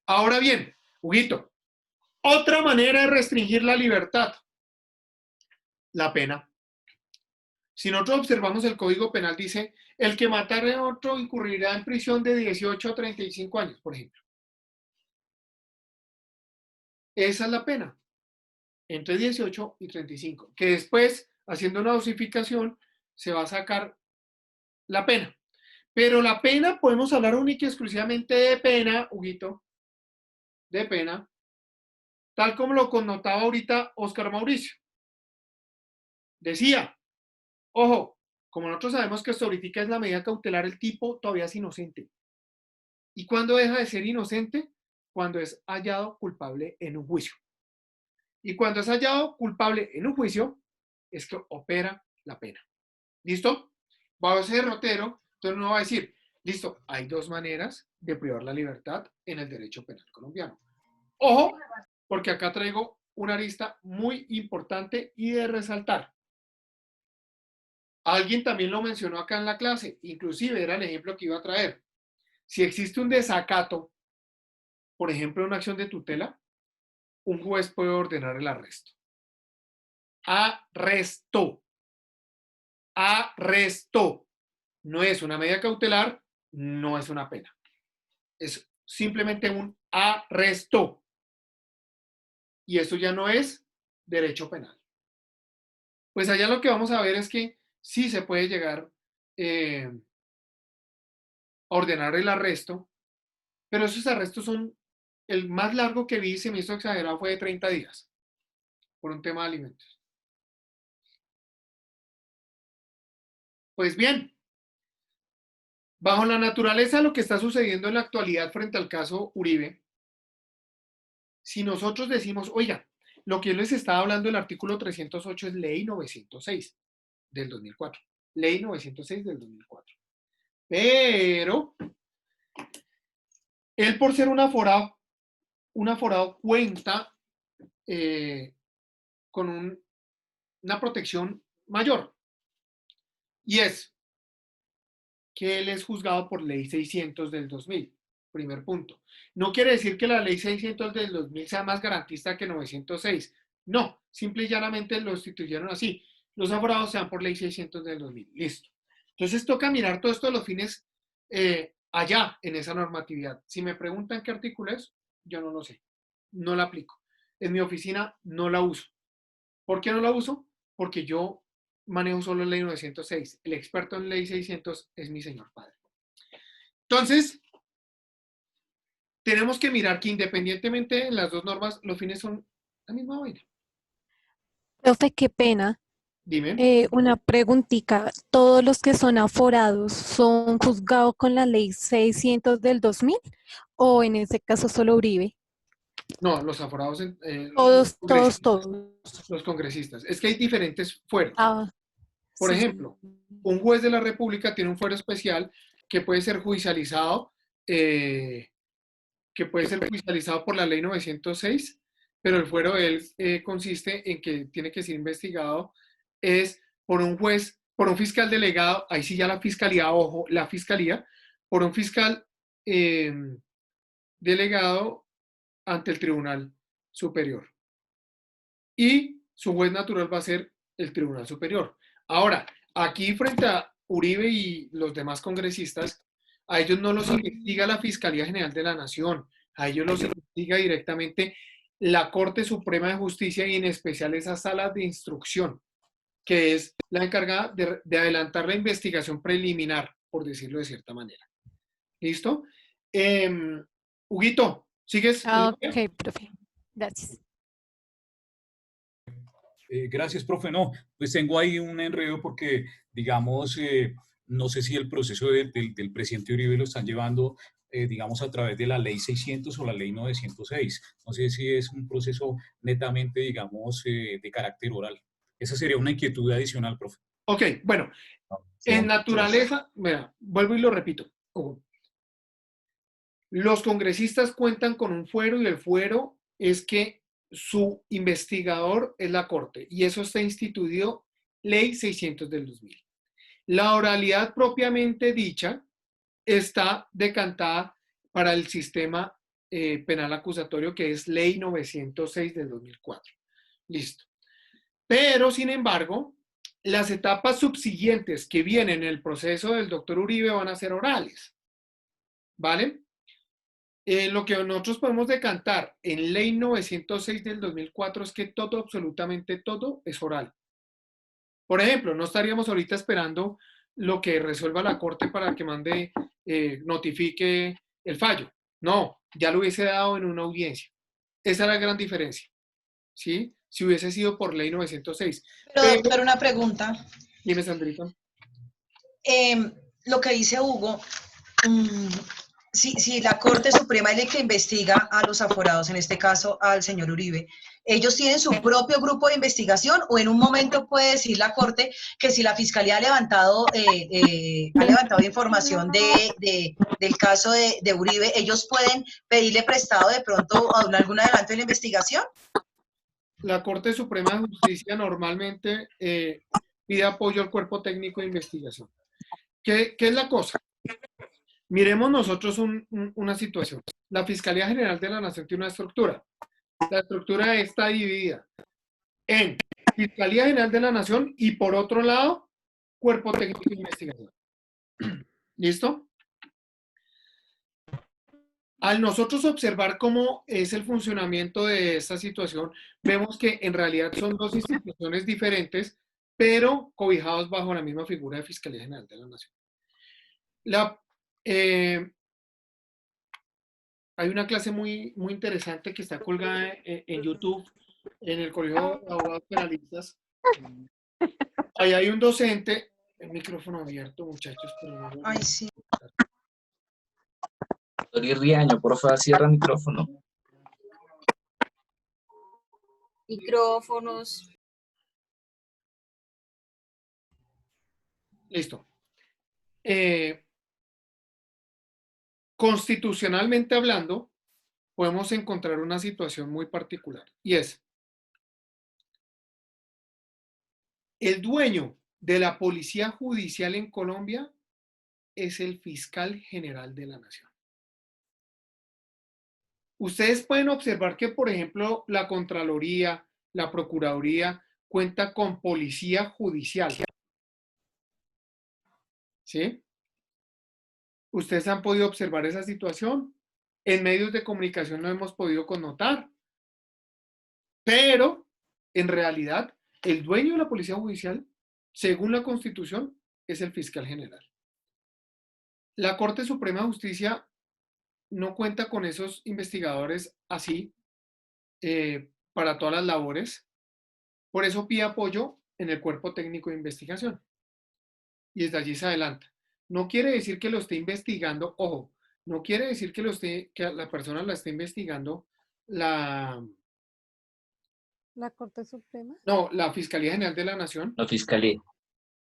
Ahora bien, Huguito, Otra manera de restringir la libertad, la pena. Si nosotros observamos el Código Penal, dice, el que matare a otro incurrirá en prisión de 18 a 35 años, por ejemplo. Esa es la pena, entre 18 y 35, que después, haciendo una dosificación, se va a sacar la pena. Pero la pena, podemos hablar única y exclusivamente de pena, Huguito, de pena, tal como lo connotaba ahorita Óscar Mauricio. Decía, ojo, como nosotros sabemos que esto ahorita es la medida cautelar, el tipo todavía es inocente. ¿Y cuándo deja de ser inocente? Cuando es hallado culpable en un juicio. Y cuando es hallado culpable en un juicio, es que opera la pena. ¿Listo? Va a ser derrotero, entonces uno va a decir, listo, hay dos maneras de privar la libertad en el derecho penal colombiano. Ojo, porque acá traigo una arista muy importante y de resaltar. Alguien también lo mencionó acá en la clase, inclusive era el ejemplo que iba a traer. Si existe un desacato, por ejemplo, una acción de tutela, un juez puede ordenar el arresto. Arresto. Arresto. No es una medida cautelar, no es una pena. Es simplemente un arresto. Y eso ya no es derecho penal. Pues allá lo que vamos a ver es que sí se puede llegar a ordenar el arresto, pero esos arrestos son, el más largo que vi, se me hizo exagerado, fue de 30 días, por un tema de alimentos. Pues bien, bajo la naturaleza de lo que está sucediendo en la actualidad frente al caso Uribe, si nosotros decimos, oiga, lo que yo les estaba hablando del artículo 308 es ley 906 del 2004. Ley 906 del 2004. Pero él, por ser un aforado cuenta con una protección mayor. Y es que él es juzgado por ley 600 del 2000. Primer punto. No quiere decir que la ley 600 del 2000 sea más garantista que 906. No, simple y llanamente lo instituyeron así. Los aforados se dan por ley 600 del 2000. Listo. Entonces toca mirar todo esto de los fines allá en esa normatividad. Si me preguntan qué artículo es, yo no lo sé. No la aplico. En mi oficina no la uso. ¿Por qué no la uso? Porque yo manejo solo ley 906. El experto en ley 600 es mi señor padre. Entonces, tenemos que mirar que independientemente de las dos normas, los fines son la misma vaina. Profe, qué pena. Dime. Una preguntita. ¿Todos los que son aforados son juzgados con la ley 600 del 2000? ¿O en ese caso solo Uribe? No, los aforados. Todos. Los congresistas. Es que hay diferentes fueros. Por Sí. ejemplo, un juez de la República tiene un fuero especial que puede ser judicializado, por la ley 906, pero el fuero de él consiste en que tiene que ser investigado es por un juez, por un fiscal delegado, ahí sí ya la fiscalía, ojo, la fiscalía, por un fiscal delegado ante el Tribunal Superior. Y su juez natural va a ser el Tribunal Superior. Ahora, aquí frente a Uribe y los demás congresistas, a ellos no los investiga la Fiscalía General de la Nación, a ellos los investiga directamente la Corte Suprema de Justicia y en especial esa sala de instrucción, que es la encargada de adelantar la investigación preliminar, por decirlo de cierta manera. ¿Listo? Huguito, ¿sigues? Ok, profe. Gracias. Gracias, profe. No, pues tengo ahí un enredo porque, digamos, no sé si el proceso del presidente Uribe lo están llevando, digamos, a través de la ley 600 o la ley 906. No sé si es un proceso netamente, digamos, de carácter oral. Esa sería una inquietud adicional, profe. Ok, bueno, en naturaleza, mira, vuelvo y lo repito. Los congresistas cuentan con un fuero y el fuero es que su investigador es la Corte y eso está instituido ley 600 del 2000. La oralidad propiamente dicha está decantada para el sistema penal acusatorio, que es Ley 906 del 2004. Listo. Pero, sin embargo, las etapas subsiguientes que vienen en el proceso del doctor Uribe van a ser orales. ¿Vale? Lo que nosotros podemos decantar en Ley 906 del 2004 es que todo, absolutamente todo, es oral. Por ejemplo, no estaríamos ahorita esperando lo que resuelva la Corte para que mande, notifique el fallo. No, ya lo hubiese dado en una audiencia. Esa es la gran diferencia, ¿sí? Si hubiese sido por Ley 906. Pero una pregunta. Dime, Sandrita. Lo que dice Hugo, si la Corte Suprema es la que investiga a los aforados, en este caso al señor Uribe, ¿ellos tienen su propio grupo de investigación o en un momento puede decir la Corte que si la Fiscalía ha levantado información del caso de Uribe, ellos pueden pedirle prestado de pronto algún adelanto en la investigación? La Corte Suprema de Justicia normalmente pide apoyo al cuerpo técnico de investigación. ¿Qué es la cosa? Miremos nosotros una situación. La Fiscalía General de la Nación tiene una estructura. La estructura está dividida en Fiscalía General de la Nación y, por otro lado, Cuerpo Técnico de Investigación. ¿Listo? Al nosotros observar cómo es el funcionamiento de esta situación, vemos que en realidad son dos instituciones diferentes, pero cobijados bajo la misma figura de Fiscalía General de la Nación. Hay una clase muy interesante que está colgada en YouTube, en el Colegio de Abogados Penalistas. Ahí hay un docente, el micrófono abierto, muchachos. Ay, sí. Doctor Riaño, por favor, cierra el micrófono. Micrófonos. Listo. Constitucionalmente hablando, podemos encontrar una situación muy particular, y es el dueño de la policía judicial en Colombia es el fiscal general de la nación. Ustedes pueden observar que, por ejemplo, la Contraloría, la Procuraduría cuenta con policía judicial. ¿Sí? Ustedes han podido observar esa situación. En medios de comunicación no hemos podido connotar. Pero, en realidad, el dueño de la policía judicial, según la Constitución, es el fiscal general. La Corte Suprema de Justicia no cuenta con esos investigadores así para todas las labores. Por eso pide apoyo en el cuerpo técnico de investigación. Y desde allí se adelanta. No quiere decir que lo esté investigando, ojo, no quiere decir que la persona la esté investigando la Corte Suprema. No, la Fiscalía General de la Nación. La Fiscalía.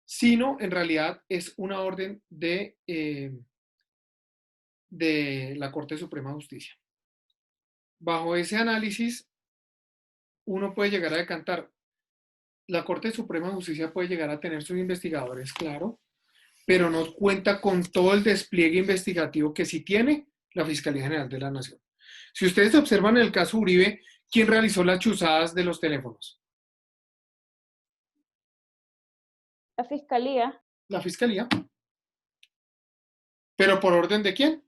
Sino, en realidad, es una orden de la Corte Suprema de Justicia. Bajo ese análisis, uno puede llegar a decantar. La Corte Suprema de Justicia puede llegar a tener sus investigadores, claro, pero no cuenta con todo el despliegue investigativo que sí tiene la Fiscalía General de la Nación. Si ustedes observan el caso Uribe, ¿quién realizó las chuzadas de los teléfonos? La Fiscalía. La Fiscalía. ¿Pero por orden de quién?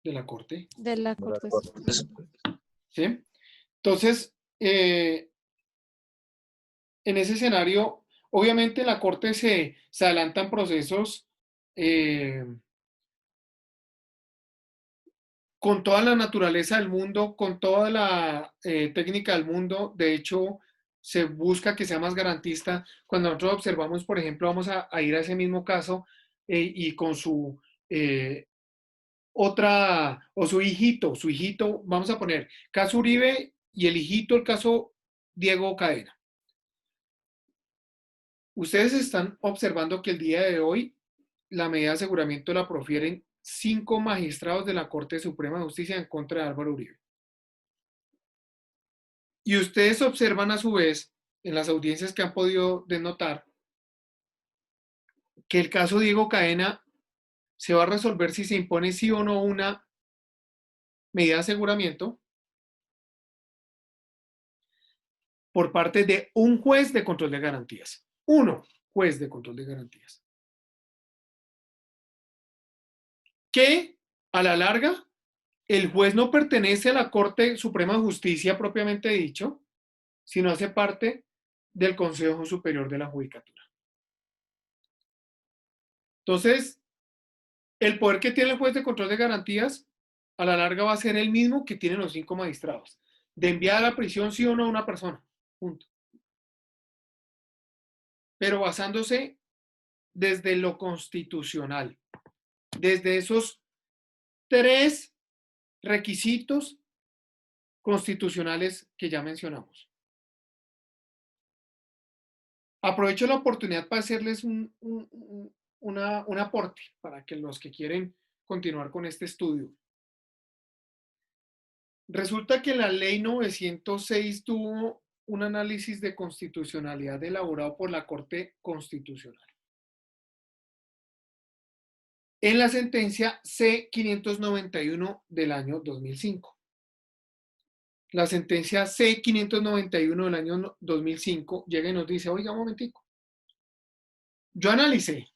De la Corte. De la Corte. ¿Sí? Entonces, en ese escenario, obviamente la Corte se adelantan procesos con toda la naturaleza del mundo, con toda la técnica del mundo. De hecho, se busca que sea más garantista. Cuando nosotros observamos, por ejemplo, vamos a ir a ese mismo caso y con su su hijito, vamos a poner caso Uribe y el hijito, el caso Diego Cadena. Ustedes están observando que el día de hoy la medida de aseguramiento la profieren 5 magistrados de la Corte Suprema de Justicia en contra de Álvaro Uribe. Y ustedes observan a su vez, en las audiencias que han podido denotar, que el caso Diego Cadena se va a resolver si se impone sí o no una medida de aseguramiento por parte de un juez de control de garantías. Uno, juez de control de garantías. Que a la larga el juez no pertenece a la Corte Suprema de Justicia propiamente dicho, sino hace parte del Consejo Superior de la Judicatura. Entonces, el poder que tiene el juez de control de garantías a la larga va a ser el mismo que tienen los 5 magistrados, de enviar a la prisión sí o no a una persona, punto. Pero basándose desde lo constitucional, desde esos 3 requisitos constitucionales que ya mencionamos. Aprovecho la oportunidad para hacerles un aporte para que los que quieren continuar con este estudio. Resulta que la ley 906 tuvo un análisis de constitucionalidad elaborado por la Corte Constitucional. En la sentencia C-591 del año 2005. La sentencia C-591 del año 2005 llega y nos dice, oiga, un momentico. Yo analicé.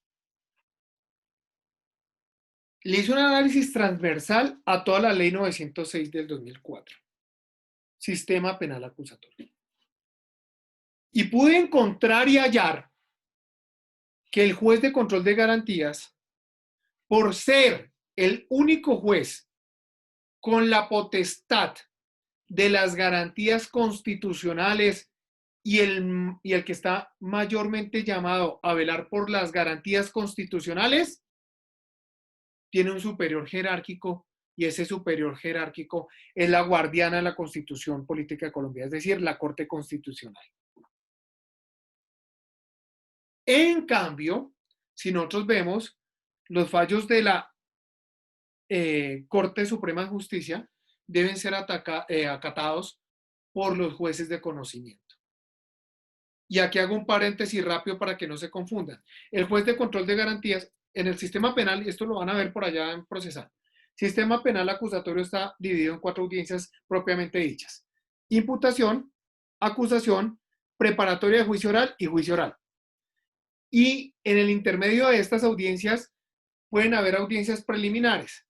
Le hice un análisis transversal a toda la ley 906 del 2004. Sistema penal acusatorio. Y pude encontrar y hallar que el juez de control de garantías, por ser el único juez con la potestad de las garantías constitucionales y el que está mayormente llamado a velar por las garantías constitucionales, tiene un superior jerárquico y ese superior jerárquico es la guardiana de la Constitución Política de Colombia, es decir, la Corte Constitucional. En cambio, si nosotros vemos los fallos de la Corte Suprema de Justicia, deben ser acatados por los jueces de conocimiento. Y aquí hago un paréntesis rápido para que no se confundan. El juez de control de garantías en el sistema penal, y esto lo van a ver por allá en procesal, sistema penal acusatorio está dividido en 4 audiencias propiamente dichas: imputación, acusación, preparatoria de juicio oral y juicio oral. Y en el intermedio de estas audiencias pueden haber audiencias preliminares.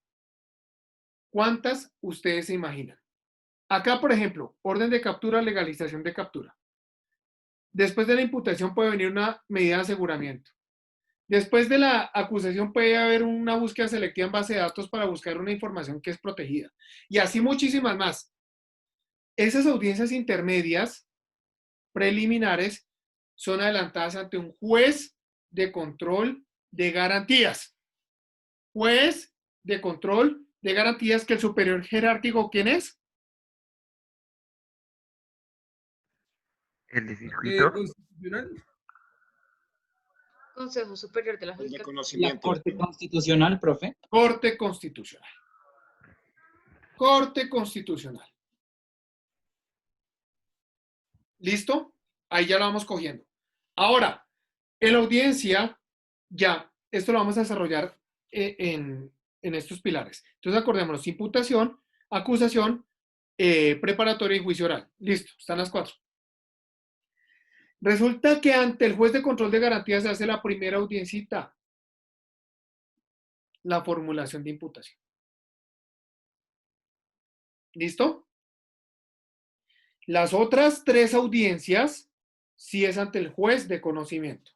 ¿Cuántas ustedes se imaginan? Acá, por ejemplo, orden de captura, legalización de captura. Después de la imputación puede venir una medida de aseguramiento. Después de la acusación puede haber una búsqueda selectiva en base de datos para buscar una información que es protegida. Y así muchísimas más. Esas audiencias intermedias, preliminares, son adelantadas ante un juez de control de garantías. Juez de control de garantías, que el superior jerárquico, ¿quién es? ¿El de circuito? Consejo Superior de la Judicatura. La Corte Constitucional, profe. Corte Constitucional. Corte Constitucional. ¿Listo? Ahí ya lo vamos cogiendo. Ahora, en la audiencia, ya, esto lo vamos a desarrollar en estos pilares. Entonces, acordémonos: imputación, acusación, preparatoria y juicio oral. Listo, están las 4. Resulta que ante el juez de control de garantías se hace la primera audiencita, la formulación de imputación. ¿Listo? Las otras 3 audiencias sí es ante el juez de conocimiento.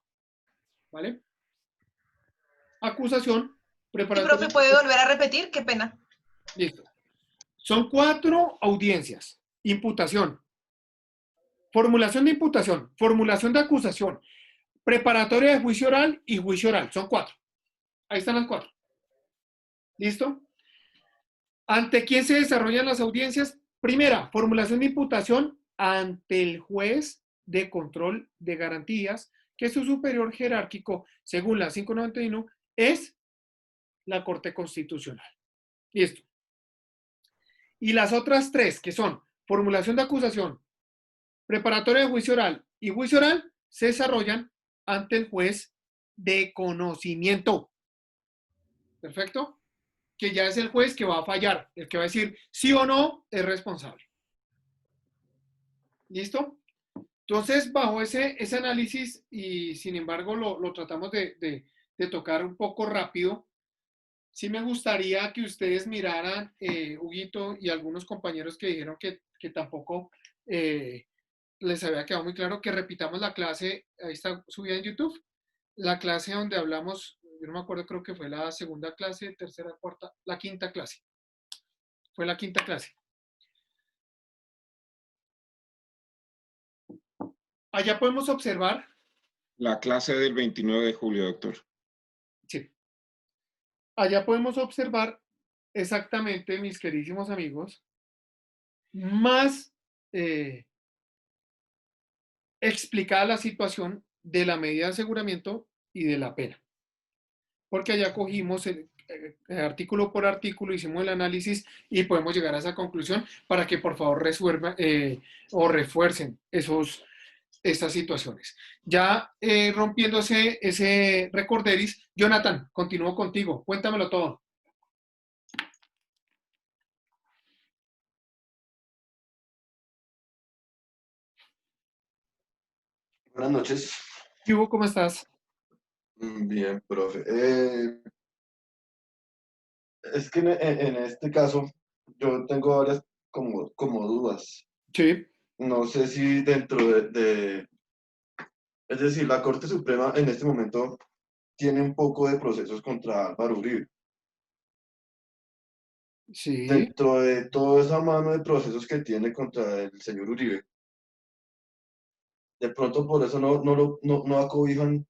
¿Vale? Acusación, preparatoria. ¿Y profe puede volver a repetir? Qué pena. Listo. Son 4 audiencias. Imputación. Formulación de imputación, formulación de acusación, preparatoria de juicio oral y juicio oral. Son 4. Ahí están las 4. ¿Listo? ¿Ante quién se desarrollan las audiencias? Primera, formulación de imputación ante el juez de control de garantías, que su superior jerárquico, según la 591, es la Corte Constitucional. Listo. Y las otras 3, que son formulación de acusación, preparatoria de juicio oral y juicio oral, se desarrollan ante el juez de conocimiento. ¿Perfecto? que ya es el juez que va a fallar, el que va a decir sí o no es responsable. ¿Listo? Entonces, bajo ese análisis, y sin embargo lo tratamos de tocar un poco rápido, sí me gustaría que ustedes miraran, Huguito y algunos compañeros que dijeron que tampoco les había quedado muy claro, que repitamos la clase, ahí está subida en YouTube, la clase donde hablamos, yo no me acuerdo, creo que fue la segunda clase, tercera, cuarta, la quinta clase. Fue la quinta clase. Allá podemos observar. La clase del 29 de julio, doctor. Sí. Allá podemos observar exactamente, mis queridísimos amigos, más explicada la situación de la medida de aseguramiento y de la pena. Porque allá cogimos el artículo por artículo, hicimos el análisis y podemos llegar a esa conclusión para que por favor refuercen estas situaciones. Ya rompiendo ese recorderis, Jonathan, continúo contigo, cuéntamelo todo. Buenas noches. Hugo, ¿cómo estás? Bien, profe. Es que en este caso yo tengo varias como dudas. Sí. No sé si dentro es decir, la Corte Suprema en este momento tiene un poco de procesos contra Álvaro Uribe. Sí. Dentro de toda esa mano de procesos que tiene contra el señor Uribe, de pronto por eso no acobijan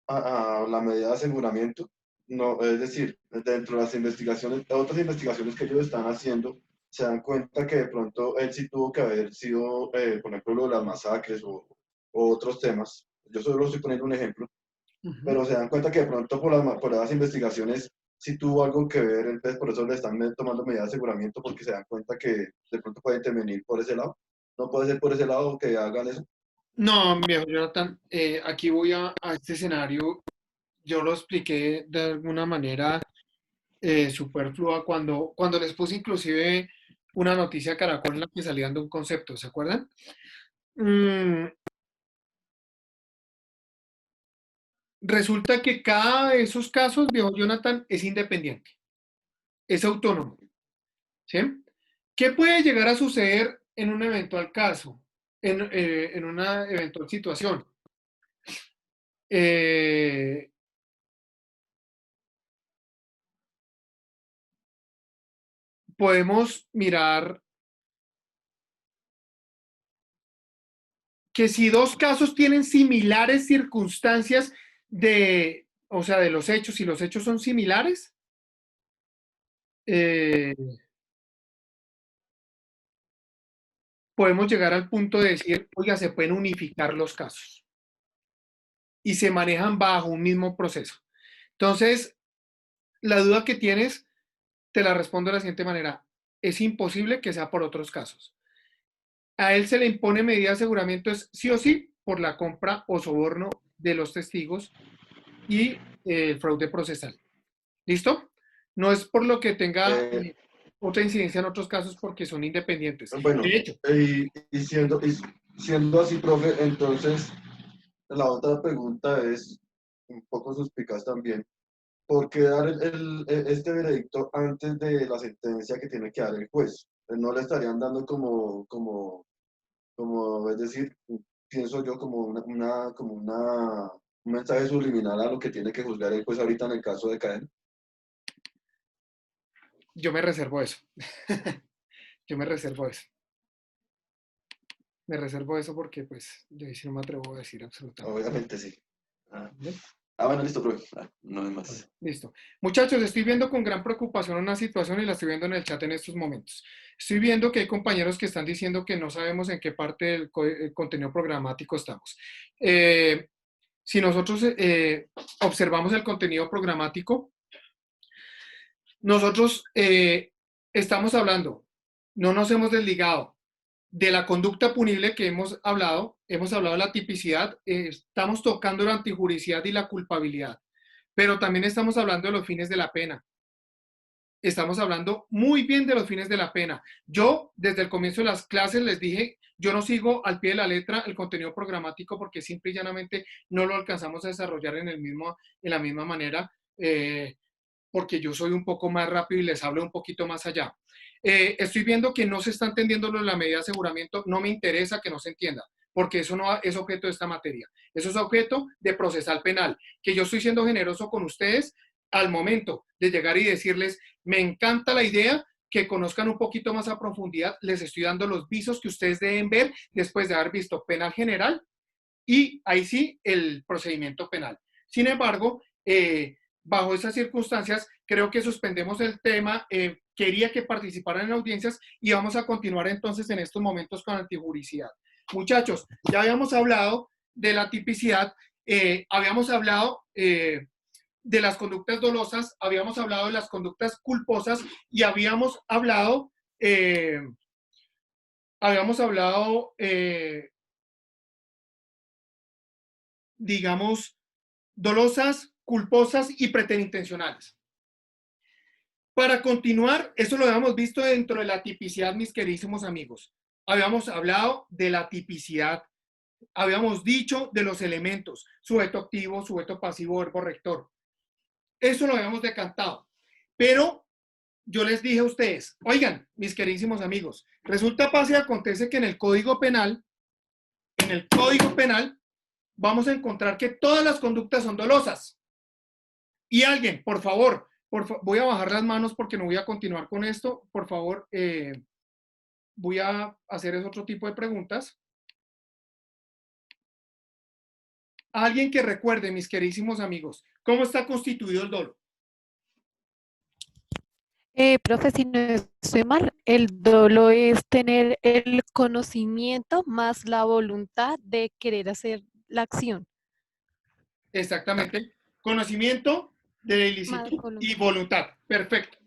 a la medida de aseguramiento. No, es decir, dentro de las investigaciones, otras investigaciones que ellos están haciendo, se dan cuenta que de pronto él sí tuvo que haber sido, por ejemplo, lo de las masacres o otros temas. Yo solo estoy poniendo un ejemplo, pero se dan cuenta que de pronto por las investigaciones sí tuvo algo que ver, entonces por eso le están tomando medidas de aseguramiento, porque se dan cuenta que de pronto puede intervenir por ese lado. No puede ser por ese lado que hagan eso. No, viejo Jonathan, aquí voy a este escenario. Yo lo expliqué de alguna manera superflua cuando les puse inclusive una noticia a Caracol en la que salían de un concepto, ¿se acuerdan? Resulta que cada de esos casos, viejo Jonathan, es independiente, es autónomo. ¿Sí? ¿Qué puede llegar a suceder en un eventual caso, en una eventual situación? Podemos mirar que si dos casos tienen similares circunstancias de los hechos, si los hechos son similares, podemos llegar al punto de decir, oiga, se pueden unificar los casos y se manejan bajo un mismo proceso. Entonces, la duda que tienes, te la respondo de la siguiente manera. Es imposible que sea por otros casos. A él se le impone medida de aseguramiento, es sí o sí, por la compra o soborno de los testigos y el fraude procesal. ¿Listo? No es por lo que tenga otra incidencia en otros casos porque son independientes. Bueno, de hecho. Y siendo así, profe, entonces la otra pregunta es un poco suspicaz también. ¿Por qué dar este veredicto antes de la sentencia que tiene que dar el juez? No le estarían dando como es decir, pienso yo como un mensaje subliminal a lo que tiene que juzgar el juez ahorita en el caso de Cadena. Yo me reservo eso. Yo me reservo eso. Me reservo eso porque, pues, yo sí no me atrevo a decir absolutamente. Obviamente sí. Bueno, listo, profe. No es más. Listo. Muchachos, estoy viendo con gran preocupación una situación y la estoy viendo en el chat en estos momentos. Estoy viendo que hay compañeros que están diciendo que no sabemos en qué parte del contenido programático estamos. Si nosotros observamos el contenido programático, nosotros estamos hablando, no nos hemos desligado de la conducta punible que hemos hablado de la tipicidad, estamos tocando la antijuricidad y la culpabilidad, pero también estamos hablando de los fines de la pena. estamos hablando muy bien de los fines de la pena. Yo, desde el comienzo de las clases, les dije, yo no sigo al pie de la letra el contenido programático porque simple y llanamente no lo alcanzamos a desarrollar en la misma manera, porque yo soy un poco más rápido y les hablo un poquito más allá. Estoy viendo que no se está entendiendo lo de la medida de aseguramiento. No me interesa que no se entienda, porque eso no es objeto de esta materia. Eso es objeto de procesal penal, que yo estoy siendo generoso con ustedes al momento de llegar y decirles, me encanta la idea, que conozcan un poquito más a profundidad, les estoy dando los visos que ustedes deben ver después de haber visto penal general y ahí sí el procedimiento penal. Sin embargo, bajo esas circunstancias, creo que suspendemos el tema. Quería que participaran en audiencias y vamos a continuar entonces en estos momentos con antijuricidad. Muchachos, ya habíamos hablado de la tipicidad, habíamos hablado de las conductas dolosas, habíamos hablado de las conductas culposas y habíamos hablado, digamos, dolosas, culposas y preterintencionales. Para continuar, eso lo habíamos visto dentro de la tipicidad, mis queridísimos amigos. Habíamos hablado de la tipicidad, habíamos dicho de los elementos, sujeto activo, sujeto pasivo, verbo rector. Eso lo habíamos decantado. Pero yo les dije a ustedes, oigan, mis queridísimos amigos, resulta, pasa y acontece que en el Código Penal, vamos a encontrar que todas las conductas son dolosas. Y alguien, por favor, voy a bajar las manos porque no voy a continuar con esto. Por favor, voy a hacer otro tipo de preguntas. Alguien que recuerde, mis queridísimos amigos, ¿cómo está constituido el dolo? Profe, si no estoy mal, el dolo es tener el conocimiento más la voluntad de querer hacer la acción. Exactamente. Conocimiento de la ilicitud y voluntad. Perfecto.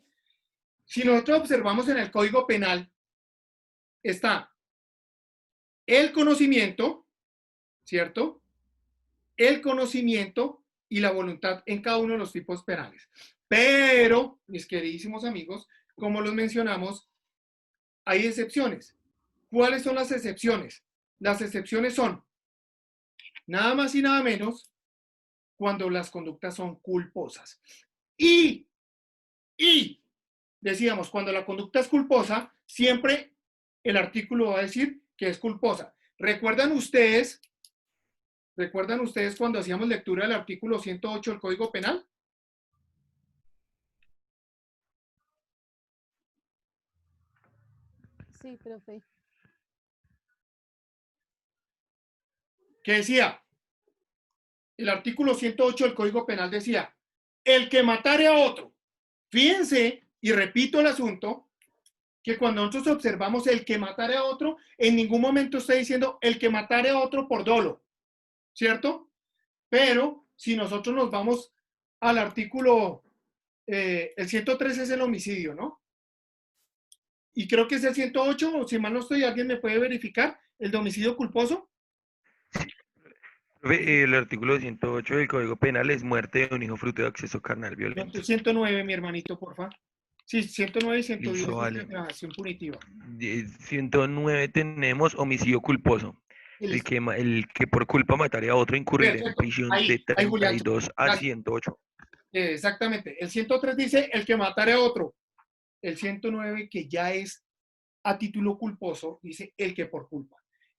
Si nosotros observamos en el Código Penal, está el conocimiento, ¿cierto? El conocimiento y la voluntad en cada uno de los tipos penales. Pero, mis queridísimos amigos, como los mencionamos, hay excepciones. ¿Cuáles son las excepciones? Las excepciones son nada más y nada menos cuando las conductas son culposas. Y decíamos, cuando la conducta es culposa, siempre el artículo va a decir que es culposa. ¿Recuerdan ustedes cuando hacíamos lectura del artículo 108 del Código Penal? Sí, profe. ¿Qué decía? El artículo 108 del Código Penal decía, el que matare a otro. Fíjense, y repito el asunto, que cuando nosotros observamos el que matare a otro, en ningún momento está diciendo el que matare a otro por dolo, ¿cierto? Pero si nosotros nos vamos al artículo, el 103 es el homicidio, ¿no? Y creo que es el 108, o si mal no estoy, ¿alguien me puede verificar el de homicidio culposo? El artículo 108 del Código Penal es muerte de un hijo fruto de acceso carnal violento. 109, mi hermanito, porfa. Sí, 109 y 110 Listo, es vale. declaración punitiva. 109 tenemos homicidio culposo. El que por culpa matare a otro incurrirá en prisión de 32 a 108. Exactamente. El 103 dice el que matare a otro. El 109, que ya es a título culposo, dice el que por culpa.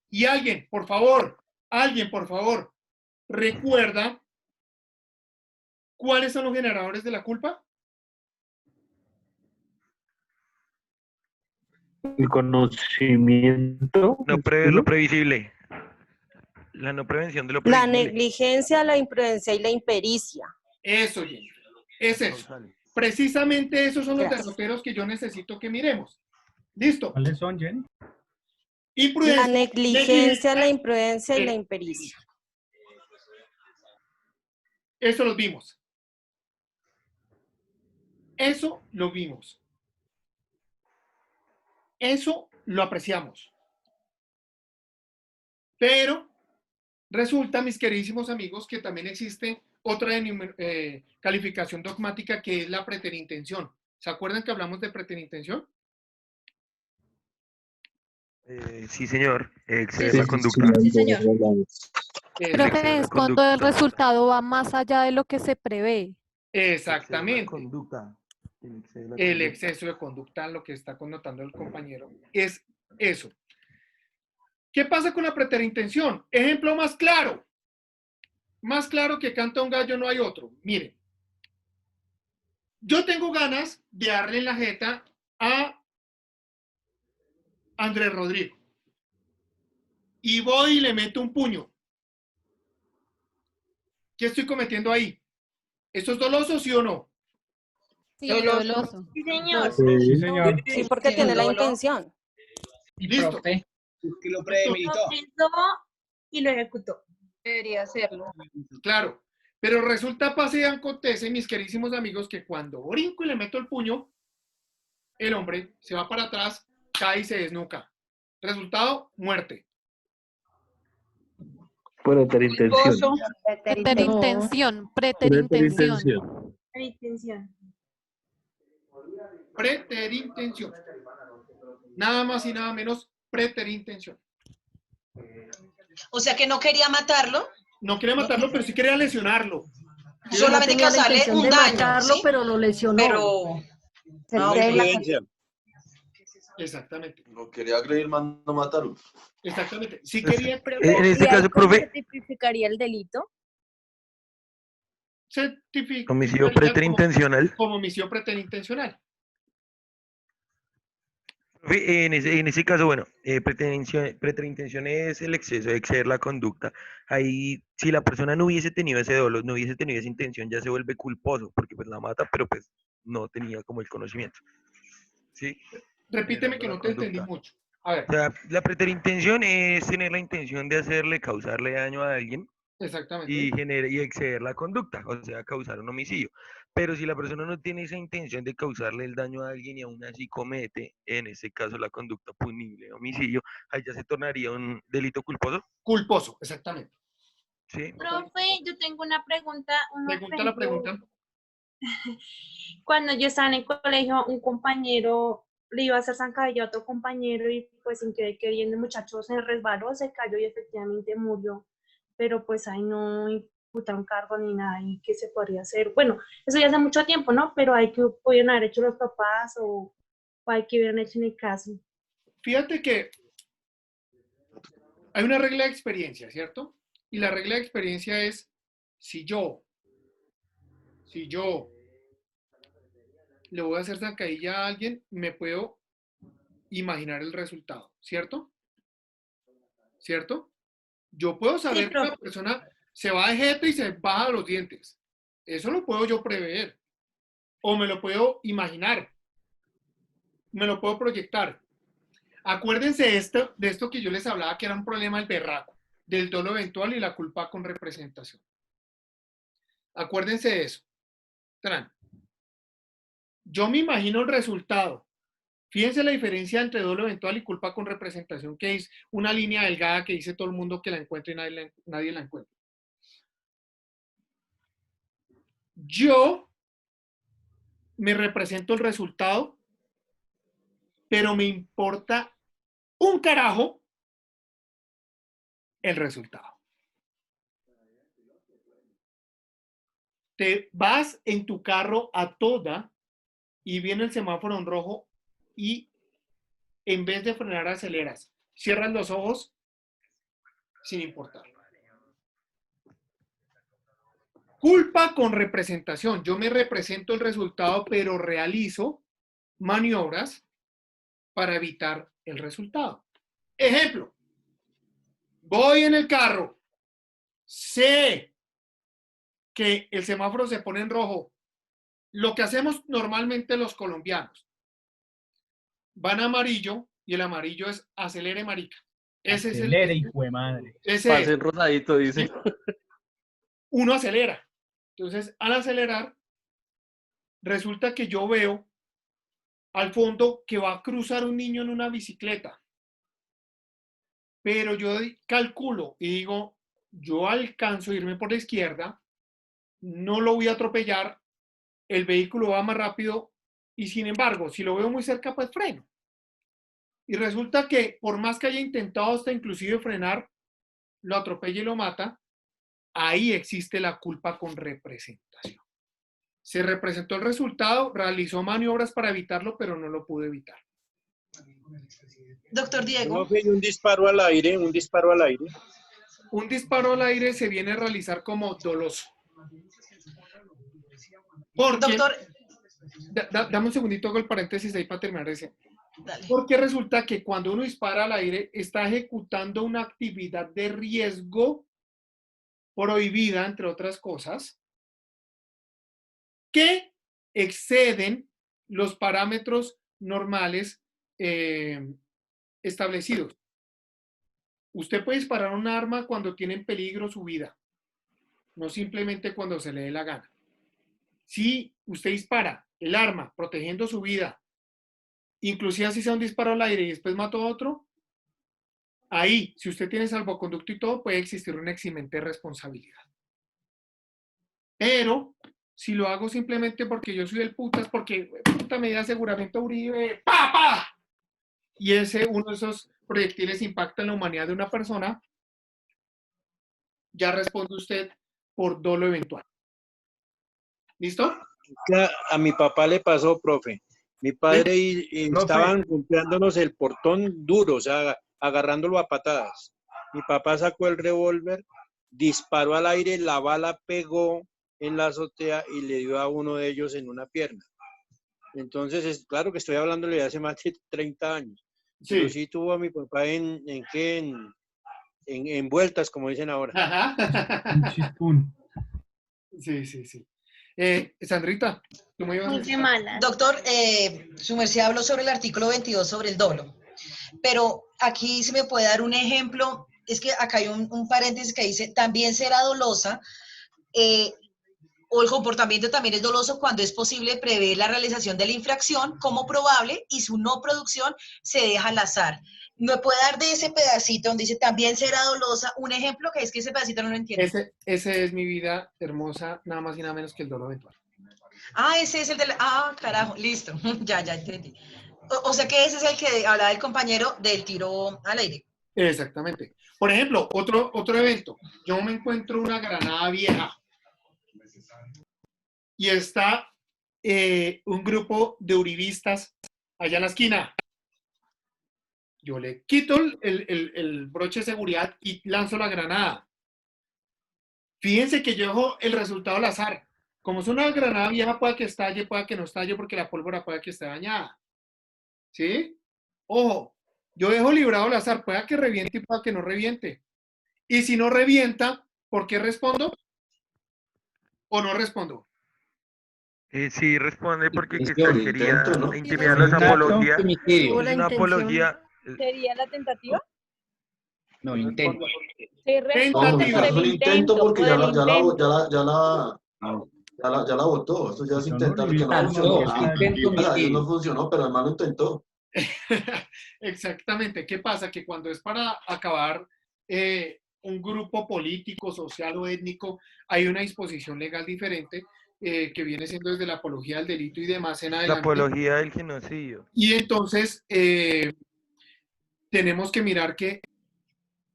Y alguien, por favor, recuerda cuáles son los generadores de la culpa. El conocimiento. Lo previsible. La no prevención de lo La previsible. negligencia, la imprudencia y la impericia. Eso, Jenny. Es eso. Precisamente esos son los derroteros que yo necesito que miremos. ¿Listo? ¿Cuáles son, Jenny? La negligencia, la imprudencia y la impericia. Eso lo vimos. Eso lo vimos. Eso lo apreciamos. Pero resulta, mis queridísimos amigos, que también existe otra calificación dogmática que es la preterintención. ¿Se acuerdan que hablamos de preterintención? Sí, señor. Excede Sí, la sí, conducta. Sí, señor. Profe, es cuando el resultado va más allá de lo que se prevé. Exactamente. Conducta. El exceso de conducta, lo que está connotando el compañero, es eso. ¿Qué pasa con la preterintención? Ejemplo más claro. Más claro que canta un gallo no hay otro. Miren. Yo tengo ganas de darle en la jeta a Andrés Rodrigo. Y voy y le meto un puño. ¿Qué estoy cometiendo ahí? ¿Esto es doloso, sí o no? Sí, doloso. Sí, señor. Sí, señor. Sí, porque tiene la intención. Listo. Que lo Lo premeditó. pensó y lo ejecutó. Debería hacerlo. Claro. Pero resulta, pasa y acontece, mis queridísimos amigos, que cuando brinco y le meto el puño, el hombre se va para atrás, cae y se desnuca. Resultado, muerte. Preterintención. Preterintención. Preterintención. Preterintención. Nada más y nada menos preterintención. O sea que no quería matarlo. No quería matarlo, pero sí quería lesionarlo. Solamente causarle un daño. Matarlo, ¿sí? pero lo lesionó. Pero... Ah, ok. Exactamente. No quería agredir, no matarlo. Exactamente. Sí quería... En este caso, profe, ¿Se tipificaría el delito? homicidio preterintencional. Como homicidio preterintencional. Profe, en ese caso, bueno, preterintención es el exceso de exceder la conducta. Ahí, si la persona no hubiese tenido ese dolo, no hubiese tenido esa intención, ya se vuelve culposo, porque pues la mata, pero pues no tenía como el conocimiento. ¿Sí? Repíteme que no te entendí mucho. A ver. O sea, la preterintención es tener la intención de causarle daño a alguien Exactamente. y exceder la conducta, o sea, causar un homicidio. Pero si la persona no tiene esa intención de causarle el daño a alguien y aún así comete, en ese caso, la conducta punible, homicidio, ahí ya se tornaría un delito culposo. Culposo, exactamente. Sí. Profe, yo tengo una pregunta. Pregunta la pregunta. Cuando yo estaba en el colegio, un compañero le iba a hacer zancadilla a otro compañero y pues sin querer queriendo el muchacho se resbaló, se cayó y efectivamente murió. Pero pues ahí no imputaron cargo ni nada. ¿Y qué se podría hacer? Bueno, eso ya hace mucho tiempo, ¿no? Pero hay que pudieron haber hecho los papás o hay que hubieran hecho en el caso. Fíjate que hay una regla de experiencia, ¿cierto? Y la regla de experiencia es, si yo le voy a hacer zancadilla a alguien, me puedo imaginar el resultado, ¿cierto? ¿Cierto? Yo puedo saber que la persona se va de jeta y se baja los dientes. Eso lo puedo yo prever. O me lo puedo imaginar. Me lo puedo proyectar. Acuérdense de esto que yo les hablaba, que era un problema del berraco, del dolo eventual y la culpa con representación. Acuérdense de eso. Tran. Yo me imagino el resultado. Fíjense la diferencia entre dolo eventual y culpa con representación, que es una línea delgada que dice todo el mundo que la encuentra y nadie la encuentra. Yo me represento el resultado, pero me importa un carajo el resultado. Te vas en tu carro a toda y viene el semáforo en rojo y en vez de frenar aceleras. Cierras los ojos sin importar. Culpa con representación. Yo me represento el resultado, pero realizo maniobras para evitar el resultado. Ejemplo. Voy en el carro. Sé que el semáforo se pone en rojo. Lo que hacemos normalmente los colombianos. Van a amarillo y el amarillo es acelere, marica. Ese Acelere, es hijo de madre. Pase rosadito, dice. Uno acelera. Entonces, al acelerar, resulta que yo veo al fondo que va a cruzar un niño en una bicicleta. Pero yo calculo y digo, yo alcanzo a irme por la izquierda, no lo voy a atropellar, el vehículo va más rápido y sin embargo, si lo veo muy cerca, pues freno. Y resulta que por más que haya intentado hasta inclusive frenar, lo atropella y lo mata, ahí existe la culpa con representación. Se representó el resultado, realizó maniobras para evitarlo, pero no lo pudo evitar. Doctor Diego. Profe, ¿y un disparo al aire? ¿Un disparo al aire? Un disparo al aire se viene a realizar como doloso. Porque, Doctor. Dame un segundito, hago el paréntesis ahí para terminar ese. Dale. Porque resulta que cuando uno dispara al aire, está ejecutando una actividad de riesgo prohibida, entre otras cosas, que exceden los parámetros normales establecidos. Usted puede disparar un arma cuando tiene en peligro su vida, no simplemente cuando se le dé la gana. Si usted dispara el arma protegiendo su vida, inclusive así sea un disparo al aire y después mató a otro, ahí, si usted tiene salvoconducto y todo, puede existir un eximente de responsabilidad. Pero, si lo hago simplemente porque yo soy el putas, porque puta me da aseguramiento Uribe, ¡pa, pa! Y uno de esos proyectiles impacta en la humanidad de una persona, ya responde usted por dolo eventual. ¿Listo? A mi papá le pasó, profe. Mi padre y Profe. estaban golpeándonos el portón duro, o sea, agarrándolo a patadas. Mi papá sacó el revólver, disparó al aire, la bala pegó en la azotea y le dio a uno de ellos en una pierna. Entonces, claro que estoy hablándole de hace más de 30 años. Sí. Pero sí tuvo a mi papá en vueltas, como dicen ahora. Ajá. Sí, sí, sí. Sandrita, ¿tú me ibas a decir? Doctor, su merced habló sobre el artículo 22 sobre el dolo, pero aquí se me puede dar un ejemplo, es que acá hay un paréntesis que dice, también será dolosa, o el comportamiento también es doloso cuando es posible prever la realización de la infracción como probable y su no producción se deja al azar. ¿Me puede dar de ese pedacito donde dice también será dolosa un ejemplo? Que es que ese pedacito no lo entiendo. Ese es mi vida hermosa, nada más y nada menos que el dolo eventual. Ah, ese es el del... Ah, carajo, listo. Ya entendí. O sea que ese es el que hablaba el compañero del tiro al aire. Exactamente. Por ejemplo, otro evento. Yo me encuentro una granada vieja y está un grupo de uribistas allá en la esquina. Yo le quito el broche de seguridad y lanzo la granada. Fíjense que yo dejo el resultado al azar. Como es una granada vieja, puede que estalle, puede que no estalle, porque la pólvora puede que esté dañada. ¿Sí? Ojo, yo dejo librado al azar, puede que reviente y puede que no reviente. Y si no revienta, ¿por qué respondo? ¿O no respondo? Sí, responde porque que Intención, usted quería intento, ¿no? intimidar la apología. Tuvo Es la una apología. ¿Sería la tentativa? No, intento. Se responde No, por eso es el un intento porque por el intento. ya la votó. Eso ya es Eso intentar que no lanzó, funcionó. intento Eso no homicidio. funcionó, pero además lo intentó. Exactamente. ¿Qué pasa? Que cuando es para acabar un grupo político, social o étnico, hay una disposición legal diferente que viene siendo desde la apología del delito y demás en La adelante. apología del genocidio. Y entonces tenemos que mirar que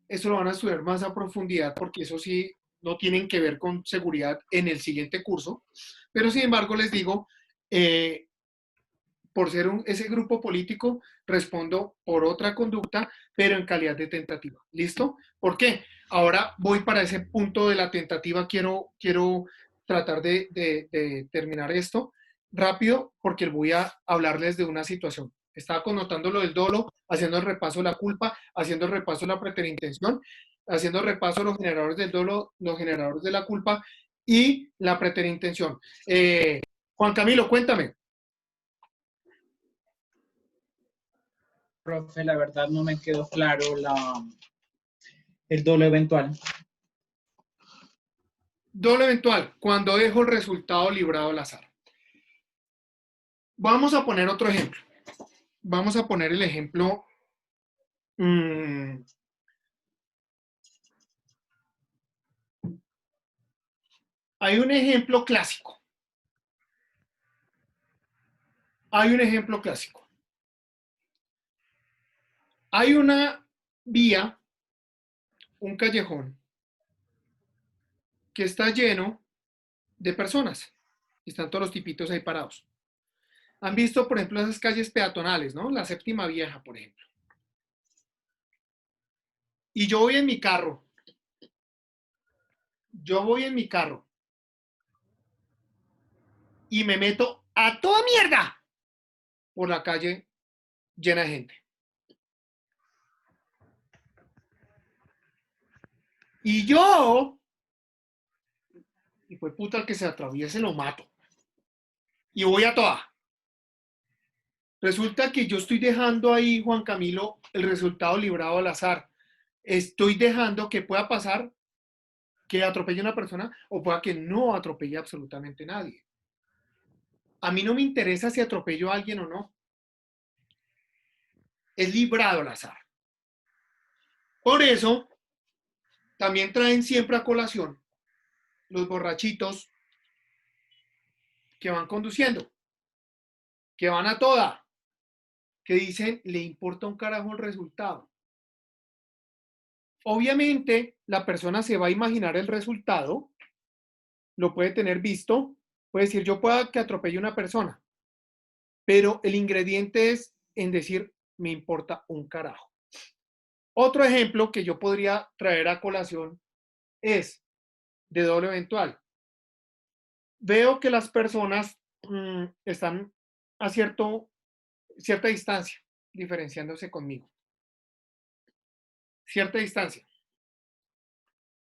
eso lo van a estudiar más a profundidad porque eso sí no tienen que ver con seguridad en el siguiente curso. Pero sin embargo les digo, por ser ese grupo político, respondo por otra conducta, pero en calidad de tentativa. ¿Listo? ¿Por qué? Ahora voy para ese punto de la tentativa. Quiero tratar de terminar esto rápido porque voy a hablarles de una situación. Estaba connotando lo del dolo, haciendo el repaso de la culpa, haciendo el repaso de la preterintención, haciendo el repaso de los generadores del dolo, los generadores de la culpa y la preterintención. Juan Camilo, cuéntame. Profe, la verdad no me quedó claro el dolo eventual. Dolo eventual, cuando dejo el resultado librado al azar. Vamos a poner otro ejemplo. Vamos a poner el ejemplo. Hay un ejemplo clásico. Hay un ejemplo clásico. Hay una vía, un callejón, que está lleno de personas. Están todos los tipitos ahí parados. Han visto, por ejemplo, esas calles peatonales, ¿no? La Séptima Vieja, por ejemplo. Y yo voy en mi carro. Y me meto a toda mierda por la calle llena de gente. Y yo, y pues puta, el que se atraviese lo mato. Y voy a toda. Resulta que yo estoy dejando ahí, Juan Camilo, el resultado librado al azar. Estoy dejando que pueda pasar que atropelle a una persona o pueda que no atropelle absolutamente a nadie. A mí no me interesa si atropello a alguien o no. Es librado al azar. Por eso, también traen siempre a colación los borrachitos que van conduciendo, que van a toda, que dicen, le importa un carajo el resultado. Obviamente, la persona se va a imaginar el resultado, lo puede tener visto, puede decir, yo puedo que atropelle a una persona, pero el ingrediente es en decir, me importa un carajo. Otro ejemplo que yo podría traer a colación es de doble eventual. Veo que las personas están a cierta distancia, diferenciándose conmigo. Cierta distancia.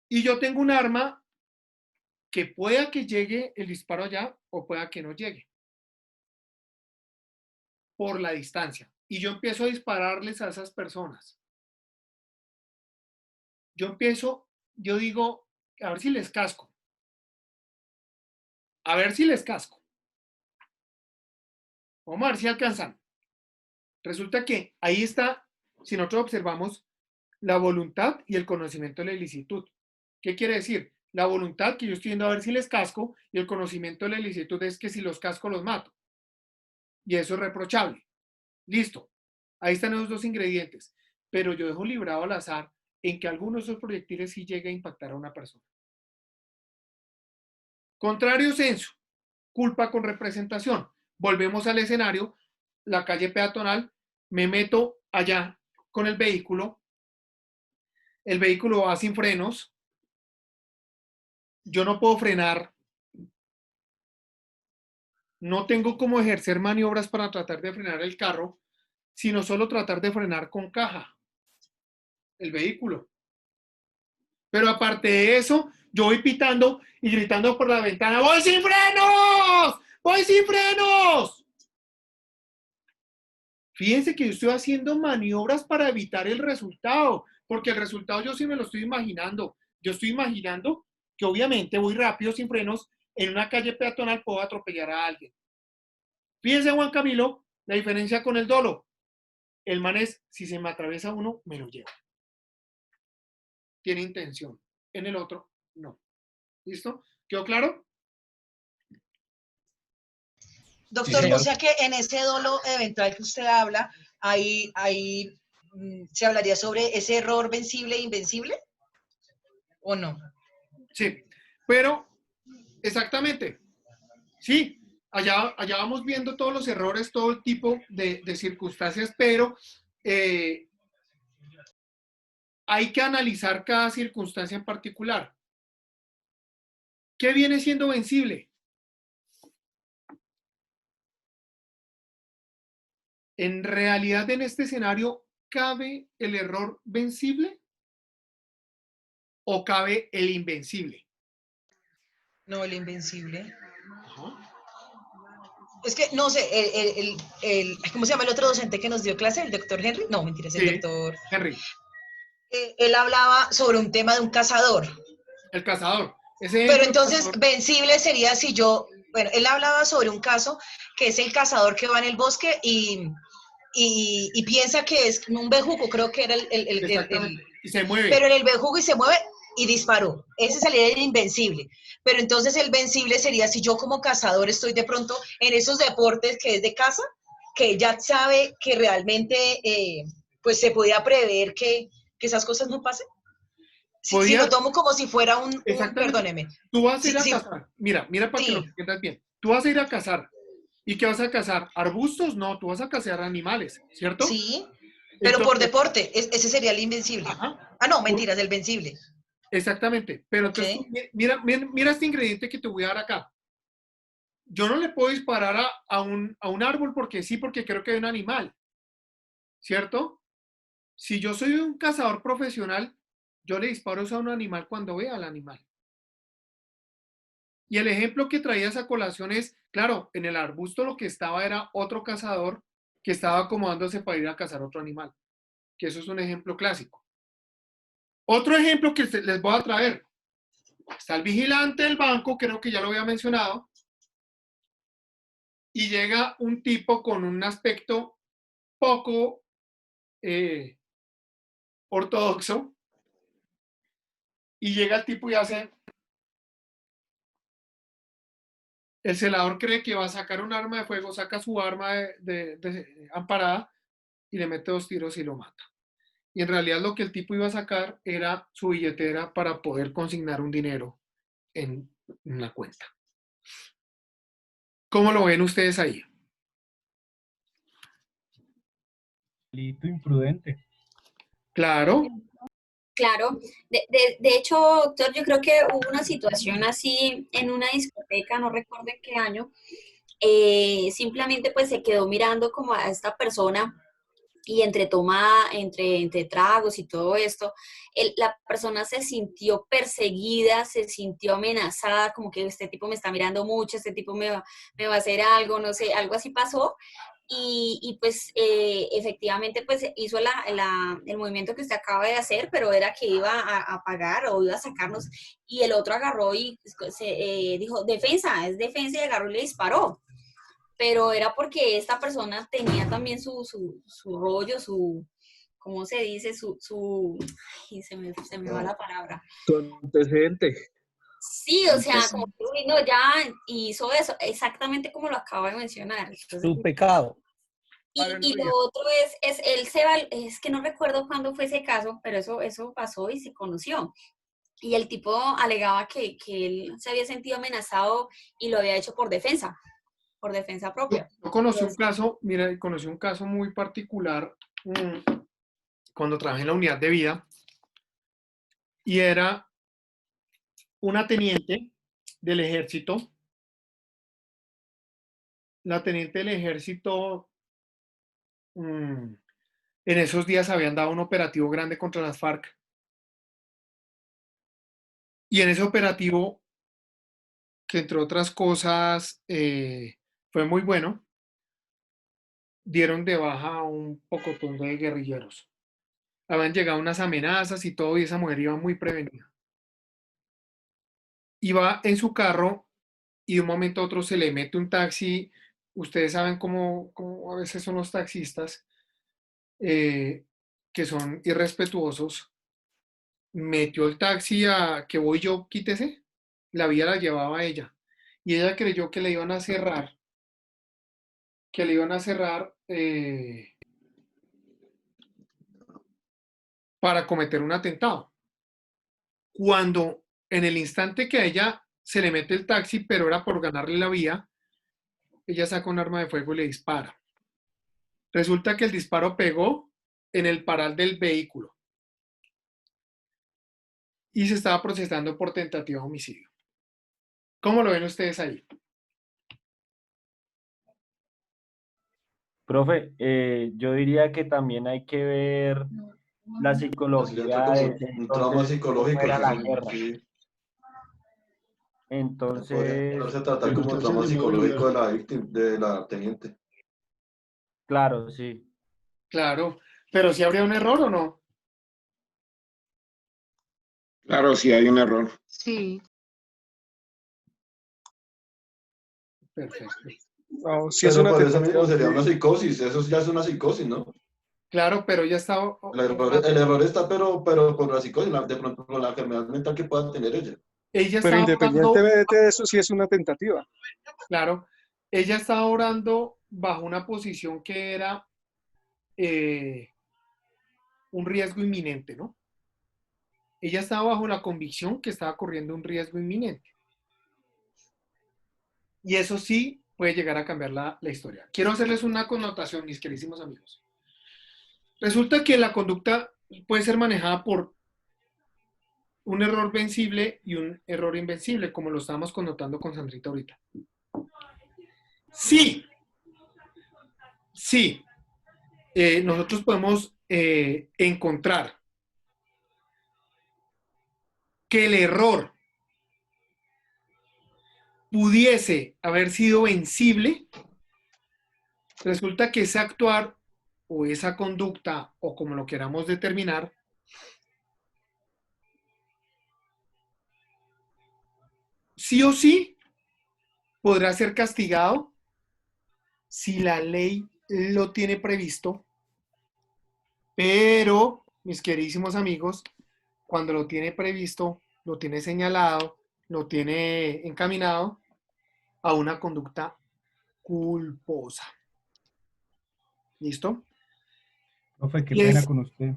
Y yo tengo un arma que pueda que llegue el disparo allá o pueda que no llegue. Por la distancia. Y yo empiezo a dispararles a esas personas. Yo digo, a ver si les casco. A ver si les casco. Vamos a ver si alcanzan. Resulta que ahí está, si nosotros observamos, la voluntad y el conocimiento de la ilicitud. ¿Qué quiere decir? La voluntad, que yo estoy viendo a ver si les casco, y el conocimiento de la ilicitud es que si los casco los mato. Y eso es reprochable. Listo. Ahí están esos dos ingredientes. Pero yo dejo librado al azar en que alguno de esos proyectiles sí llegue a impactar a una persona. Contrario censo, culpa con representación. Volvemos al escenario, la calle peatonal, me meto allá con el vehículo va sin frenos, yo no puedo frenar, no tengo cómo ejercer maniobras para tratar de frenar el carro, sino solo tratar de frenar con caja el vehículo. Pero aparte de eso, yo voy pitando y gritando por la ventana, ¡voy sin frenos! ¡Voy sin frenos! Fíjense que yo estoy haciendo maniobras para evitar el resultado, porque el resultado yo sí me lo estoy imaginando. Yo estoy imaginando que obviamente voy rápido sin frenos, en una calle peatonal puedo atropellar a alguien. Fíjense, Juan Camilo, la diferencia con el dolo. El man es, si se me atraviesa uno, me lo lleva. Tiene intención. En el otro, no. ¿Listo? ¿Quedó claro? Doctor, Sí, o sea que en ese dolo eventual que usted habla, ahí se hablaría sobre ese error vencible e invencible, ¿o no? Sí, pero exactamente. Sí, allá vamos viendo todos los errores, todo el tipo de circunstancias, pero hay que analizar cada circunstancia en particular. ¿Qué viene siendo vencible? En realidad, en este escenario, ¿cabe el error vencible o cabe el invencible? No, el invencible. Es que, no sé, ¿cómo se llama el otro docente que nos dio clase? ¿El doctor Henry? No, mentira, es el doctor Henry. Él hablaba sobre un tema de un cazador. El cazador. Pero entonces, vencible sería si yo, bueno, él hablaba sobre un caso que es el cazador que va en el bosque y piensa que es un bejuco, creo que era y se mueve. Pero en el bejuco y se mueve, y disparó. Ese sería el invencible. Pero entonces el vencible sería si yo como cazador estoy de pronto en esos deportes que es de caza, que ya sabe que realmente pues se podía prever que esas cosas no pasen. Si lo tomo como si fuera un perdóneme. Tú vas a ir a cazar. Mira para que lo entiendas bien. Tú vas a ir a cazar. ¿Y qué vas a cazar? ¿Arbustos? No, tú vas a cazar animales, ¿cierto? Sí, pero por deporte. Ese sería el invencible. Ajá. Ah, no, mentiras, el vencible. Exactamente. Pero entonces, mira este ingrediente que te voy a dar acá. Yo no le puedo disparar a un árbol porque sí, porque creo que hay un animal, ¿cierto? Si yo soy un cazador profesional, yo le disparo a un animal cuando vea al animal. Y el ejemplo que traías a colación es, claro, en el arbusto lo que estaba era otro cazador que estaba acomodándose para ir a cazar otro animal. Que eso es un ejemplo clásico. Otro ejemplo que les voy a traer. Está el vigilante del banco, creo que ya lo había mencionado, y llega un tipo con un aspecto poco ortodoxo, y llega el tipo y hace... El celador cree que va a sacar un arma de fuego, saca su arma de amparada y le mete 2 tiros y lo mata. Y en realidad lo que el tipo iba a sacar era su billetera para poder consignar un dinero en una cuenta. ¿Cómo lo ven ustedes ahí? Delito imprudente. Claro. Claro, de hecho, doctor, yo creo que hubo una situación así en una discoteca, no recuerdo en qué año, simplemente pues se quedó mirando como a esta persona y entre tragos y todo esto, la persona se sintió perseguida, se sintió amenazada, como que este tipo me está mirando mucho, este tipo me va a hacer algo, no sé, algo así pasó. Y pues efectivamente pues hizo el movimiento que usted acaba de hacer, pero era que iba a pagar o iba a sacarnos, y el otro agarró y dijo, defensa, es defensa, y agarró y le disparó. Pero era porque esta persona tenía también su rollo, ¿cómo se dice? Ay, se me va la palabra. Tu antecedente. Sí, o sea, como que uy, no, ya hizo eso, exactamente como lo acabo de mencionar. Entonces, Su pecado. y lo otro es que no recuerdo cuándo fue ese caso, pero eso pasó y se conoció. Y el tipo alegaba que él se había sentido amenazado y lo había hecho por defensa propia. Yo conocí un caso, mira, conocí un caso muy particular cuando trabajé en la unidad de vida, y era una teniente del ejército. La teniente del ejército en esos días habían dado un operativo grande contra las FARC. Y en ese operativo, que entre otras cosas fue muy bueno, dieron de baja a un pocotón de guerrilleros. Habían llegado unas amenazas y todo, y esa mujer iba muy prevenida. Iba en su carro y de un momento a otro se le mete un taxi. Ustedes saben cómo a veces son los taxistas, que son irrespetuosos. Metió el taxi a que voy yo, quítese. La vía la llevaba ella. Y ella creyó que le iban a cerrar, para cometer un atentado. Cuando en el instante que a ella se le mete el taxi, pero era por ganarle la vía, ella saca un arma de fuego y le dispara. Resulta que el disparo pegó en el paral del vehículo y se estaba procesando por tentativa de homicidio. ¿Cómo lo ven ustedes ahí? Profe, yo diría que también hay que ver la psicología de un trauma psicológico. fuera la Sí, guerra. sí. Entonces, Podría tratar como trauma psicológico de la teniente. claro, sí. Claro, pero si habría un error o no. Claro, sí hay un error. Sí. Perfecto. No, si Pero es una por eso mismo tentativa, sería una psicosis, eso ya es una psicosis, ¿no? Claro, pero ella estaba... El error está, pero con la psicosis, de pronto con la enfermedad mental que pueda tener ella. Ella Pero estaba orando, independientemente de eso, sí es una tentativa. claro, ella estaba orando bajo una posición que era un riesgo inminente, ¿no? Ella estaba bajo la convicción que estaba corriendo un riesgo inminente. Y eso sí puede llegar a cambiar la historia. Quiero hacerles una connotación, mis queridísimos amigos. Resulta que la conducta puede ser manejada por un error vencible y un error invencible, como lo estábamos connotando con Sandrita ahorita. Sí, nosotros podemos encontrar que el error pudiese haber sido vencible, resulta que ese actuar o esa conducta, o como lo queramos determinar, sí o sí podrá ser castigado si la ley lo tiene previsto, pero, mis queridísimos amigos, cuando lo tiene previsto, lo tiene señalado, lo tiene encaminado a una conducta culposa. ¿Listo? Profe, qué pena con usted.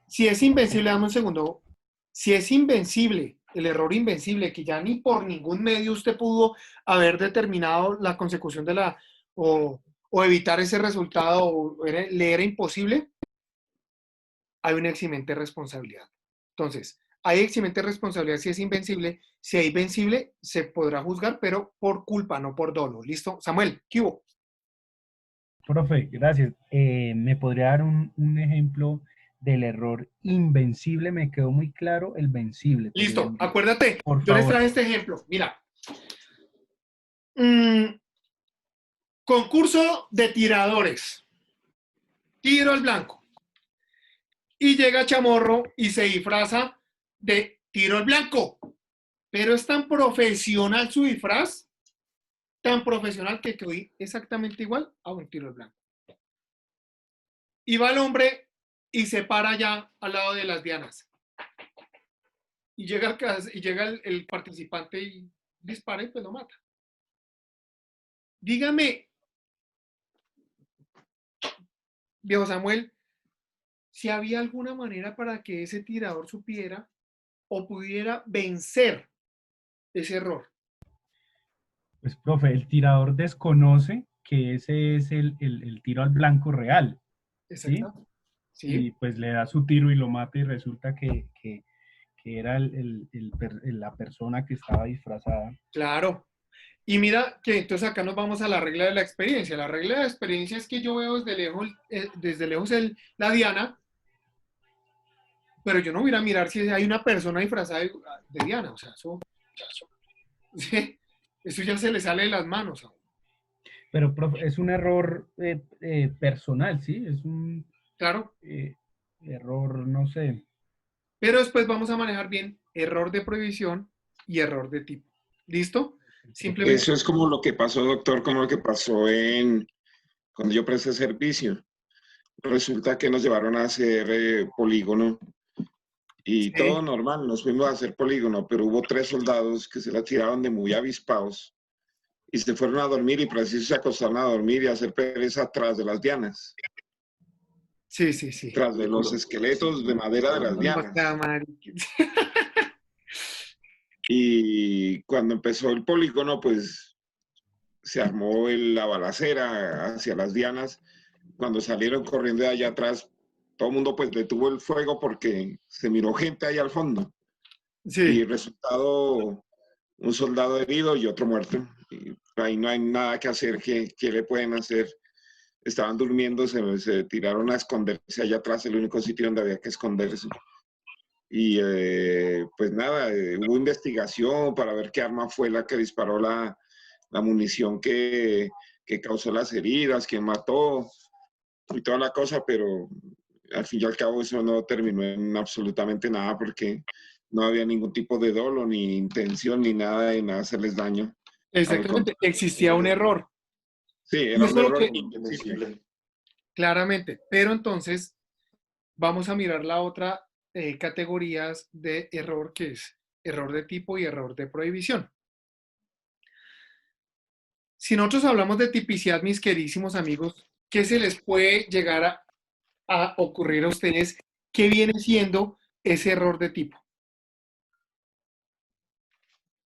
Si es invencible, dame un segundo. Si es invencible, el error invencible, que ya ni por ningún medio usted pudo haber determinado la consecución de la, o evitar ese resultado, o le era imposible, hay una eximente de responsabilidad. Entonces, hay eximente de responsabilidad si es invencible. Si hay vencible, se podrá juzgar, pero por culpa, no por dolo. ¿Listo? Samuel, ¿qué hubo? Profe, gracias. ¿Me podría dar un ejemplo del error invencible? Me quedó muy claro el vencible. Listo, acuérdate, por yo les favor. traje este ejemplo. Mira. Concurso de tiradores. Tiro al blanco. Y llega Chamorro y se disfraza de tiro al blanco. Pero es tan profesional su disfraz, tan profesional que quedó exactamente igual a un tiro al blanco. Y va el hombre y se para ya al lado de las dianas. Y llega el participante y dispara y pues lo mata. Dígame, viejo Samuel, si había alguna manera para que ese tirador supiera o pudiera vencer ese error. Pues, profe, el tirador desconoce que ese es el tiro al blanco real. ¿Sí? Sí. Y pues le da su tiro y lo mata y resulta que era la persona que estaba disfrazada. Claro. Y mira que entonces acá nos vamos a la regla de la experiencia. La regla de la experiencia es que yo veo desde lejos la diana, pero yo no voy a ir a mirar si hay una persona disfrazada de diana. O sea, eso ya se le sale de las manos. Pero, profe, es un error personal, ¿sí? Es un claro. Error, no sé. Pero después vamos a manejar bien error de prohibición y error de tipo. ¿Listo? Simplemente... Eso es como lo que pasó, doctor, como lo que pasó cuando yo presté servicio. Resulta que nos llevaron a hacer polígono y sí. Todo normal, nos fuimos a hacer polígono, pero hubo 3 soldados que se la tiraron de muy avispados y se fueron a dormir y preciso se acostaron a dormir y a hacer pereza atrás de las dianas. Sí, sí, sí. Tras de los esqueletos de madera de las dianas. Y cuando empezó el polígono, pues se armó la balacera hacia las dianas. Cuando salieron corriendo de allá atrás, todo el mundo pues detuvo el fuego porque se miró gente ahí al fondo. Sí. Y resultado, un soldado herido y otro muerto. Y ahí no hay nada que hacer. ¿Qué le pueden hacer? Estaban durmiendo, se tiraron a esconderse allá atrás, el único sitio donde había que esconderse. Y pues nada, hubo investigación para ver qué arma fue la que disparó la munición que causó las heridas, quién mató y toda la cosa, pero al fin y al cabo eso no terminó en absolutamente nada porque no había ningún tipo de dolo, ni intención, ni nada en hacerles daño. Exactamente, existía un error. Sí, era un error invencible. claramente. Pero entonces vamos a mirar la otra categorías de error, que es error de tipo y error de prohibición. Si nosotros hablamos de tipicidad, mis queridísimos amigos, ¿qué se les puede llegar a ocurrir a ustedes? ¿Qué viene siendo ese error de tipo?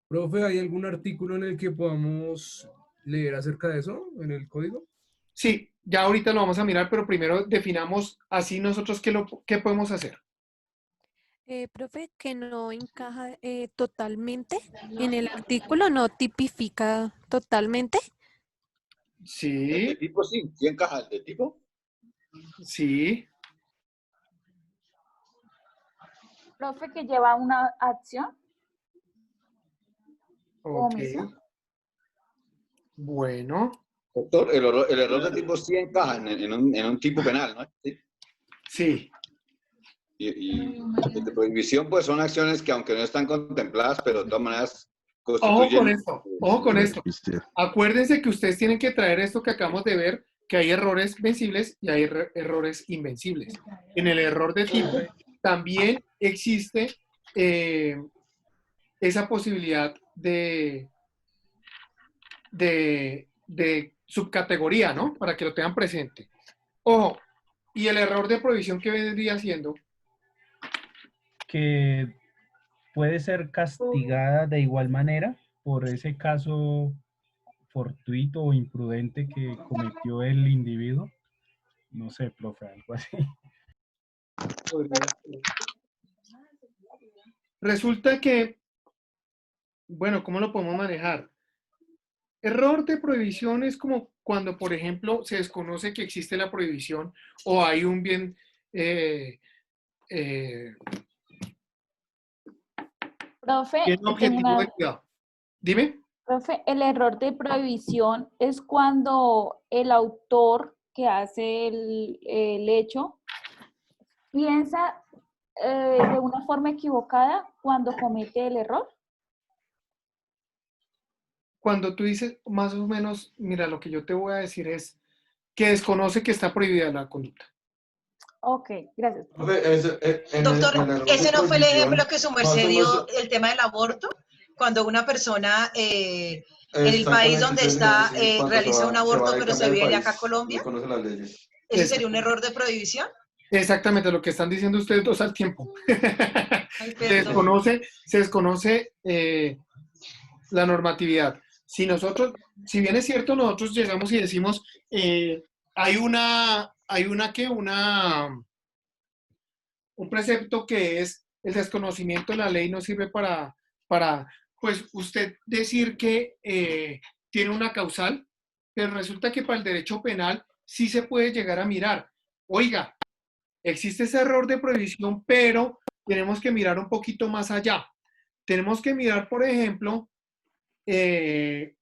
Profe, ¿hay algún artículo en el que podamos leer acerca de eso en el código? Sí, ya ahorita lo vamos a mirar, pero primero definamos así nosotros qué podemos hacer. Profe, que no encaja totalmente en el artículo, no tipifica totalmente. Sí. ¿El de tipo sí? ¿Sí encaja el de tipo? Sí. Profe, que lleva una acción. Ok. Omisión. Bueno. Doctor, el error de tipo sí encaja en un tipo penal, ¿no? Sí. Sí. Y el de prohibición, pues son acciones que aunque no están contempladas, pero de todas maneras Ojo con constituyen... esto, ojo con esto. Acuérdense que ustedes tienen que traer esto que acabamos de ver, que hay errores vencibles y hay errores invencibles. En el error de tipo también existe esa posibilidad de subcategoría, ¿no? Para que lo tengan presente. Ojo, y el error de prohibición que vendría siendo... Que puede ser castigada de igual manera por ese caso fortuito o imprudente que cometió el individuo. No sé, profe, algo así. Resulta que, bueno, ¿cómo lo podemos manejar? Error de prohibición es como cuando, por ejemplo, se desconoce que existe la prohibición o hay un bien... Profe, bien tengo objetivo de cuidado. Dime. Profe, el error de prohibición es cuando el autor que hace el hecho piensa de una forma equivocada cuando comete el error. Cuando tú dices más o menos, mira, lo que yo te voy a decir es que desconoce que está prohibida la conducta. Ok, gracias. Doctor, ¿ese no fue el ejemplo que su merced dio, el tema del aborto? Cuando una persona en el país donde está realiza un aborto, pero se viene acá a Colombia, ¿ese sería un error de prohibición? Exactamente, lo que están diciendo ustedes dos al tiempo. Ay, Se desconoce la normatividad. Si bien es cierto, nosotros llegamos y decimos, un precepto que es el desconocimiento de la ley no sirve para pues usted decir que tiene una causal, pero resulta que para el derecho penal sí se puede llegar a mirar. Oiga, existe ese error de prohibición, pero tenemos que mirar un poquito más allá. Tenemos que mirar, por ejemplo, si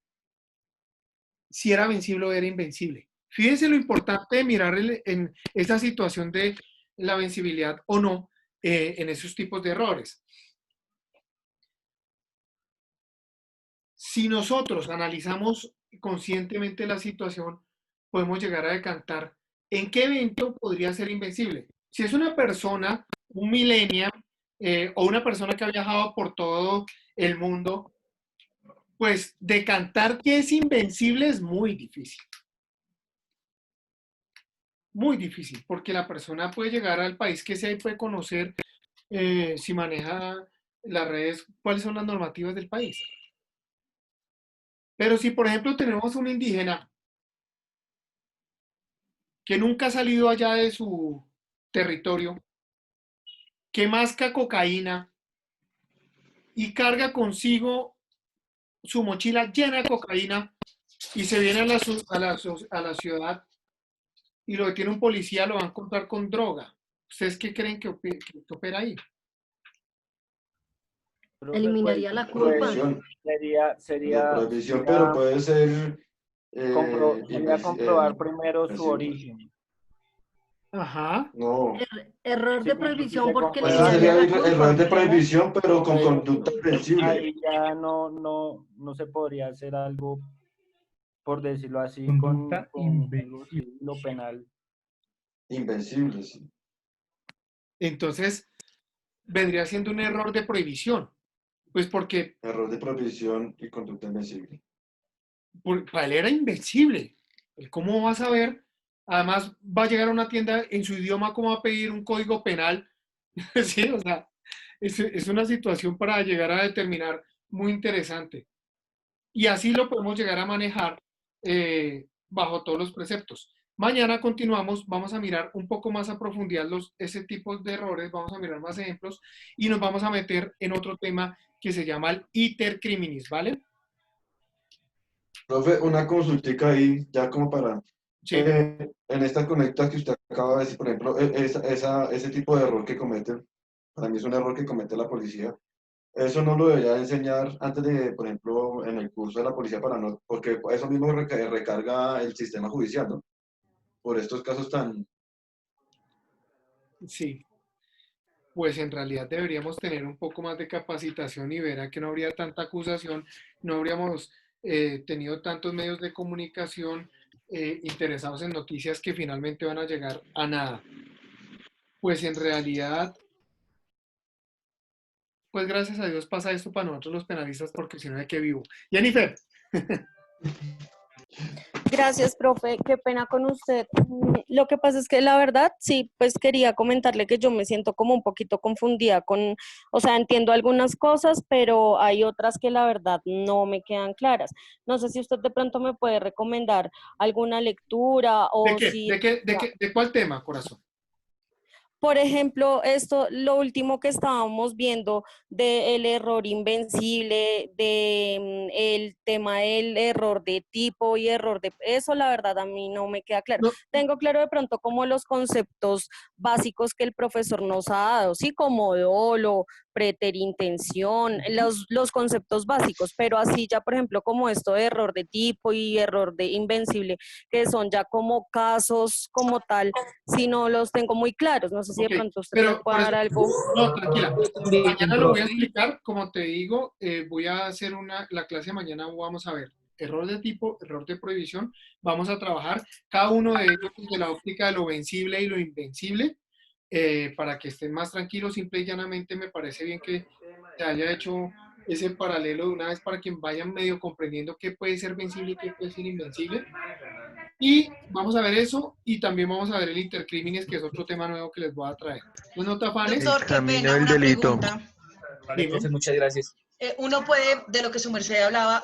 era vencible o era invencible. Fíjense lo importante de mirar en esa situación de la vencibilidad o no en esos tipos de errores. Si nosotros analizamos conscientemente la situación, podemos llegar a decantar en qué evento podría ser invencible. Si es una persona, un millennial, o una persona que ha viajado por todo el mundo, pues decantar que es invencible es muy difícil. Muy difícil, porque la persona puede llegar al país que sea y puede conocer, si maneja las redes, cuáles son las normativas del país. Pero si, por ejemplo, tenemos un indígena que nunca ha salido allá de su territorio, que masca cocaína y carga consigo su mochila llena de cocaína y se viene a la ciudad y lo detiene un policía, lo van a encontrar con droga. ¿Ustedes qué creen que opera ahí? Eliminaría la culpa. Sería prohibición, pero puede ser sería comprobar primero su origen. Ajá. No. Error de prohibición porque Eso sería error de prohibición, pero con conducta invencible. Ahí ya no se podría hacer algo, por decirlo así, con lo penal. Invencible, sí. Entonces, vendría siendo un error de prohibición. Pues porque Error de prohibición y conducta invencible. para él era invencible. ¿Cómo va a saber? Además, va a llegar a una tienda en su idioma, ¿cómo va a pedir un código penal? Sí, o sea, es una situación para llegar a determinar muy interesante. Y así lo podemos llegar a manejar bajo todos los preceptos. Mañana continuamos, vamos a mirar un poco más a profundidad ese tipo de errores, vamos a mirar más ejemplos y nos vamos a meter en otro tema que se llama el iter criminis, ¿vale? Profe, una consultica ahí, ya como para... Sí. En estas conectas que usted acaba de decir, por ejemplo, ese tipo de error que cometen, para mí es un error que comete la policía. Eso no lo debería enseñar antes de, por ejemplo, en el curso de la policía para no, porque eso mismo recarga el sistema judicial, ¿no? Por estos casos tan... Sí. Pues en realidad deberíamos tener un poco más de capacitación y verá que no habría tanta acusación, no habríamos tenido tantos medios de comunicación interesados en noticias que finalmente van a llegar a nada. Pues en realidad, pues gracias a Dios pasa esto para nosotros los penalistas porque si no, ¿de qué vivo? Jennifer. Gracias, profe. Qué pena con usted. Lo que pasa es que la verdad, sí, pues quería comentarle que yo me siento como un poquito confundida con, o sea, entiendo algunas cosas, pero hay otras que la verdad no me quedan claras. No sé si usted de pronto me puede recomendar alguna lectura o ¿De qué? si... ¿De cuál tema, corazón? Por ejemplo, lo último que estábamos viendo del error invencible, el tema del error de tipo y error de... Eso la verdad a mí no me queda claro. No. Tengo claro de pronto como los conceptos básicos que el profesor nos ha dado, ¿sí? Como dolo, preterintención, los conceptos básicos, pero así ya, por ejemplo, como esto de error de tipo y error de invencible, que son ya como casos como tal, si no los tengo muy claros. No sé si de pronto usted me puede dar algo. No, tranquila. Mañana lo voy a explicar, como te digo, voy a hacer la clase de mañana, vamos a ver error de tipo, error de prohibición, vamos a trabajar cada uno de ellos desde la óptica de lo vencible y lo invencible, para que estén más tranquilos. Simple y llanamente me parece bien que se haya hecho ese paralelo de una vez para que vayan medio comprendiendo qué puede ser vencible y qué puede ser invencible. Y vamos a ver eso y también vamos a ver el intercrímenes, que es otro tema nuevo que les voy a traer. No te afanes. Doctor, qué pena, del una delito. pregunta. Vale, profe, muchas gracias. Uno puede, de lo que su merced hablaba,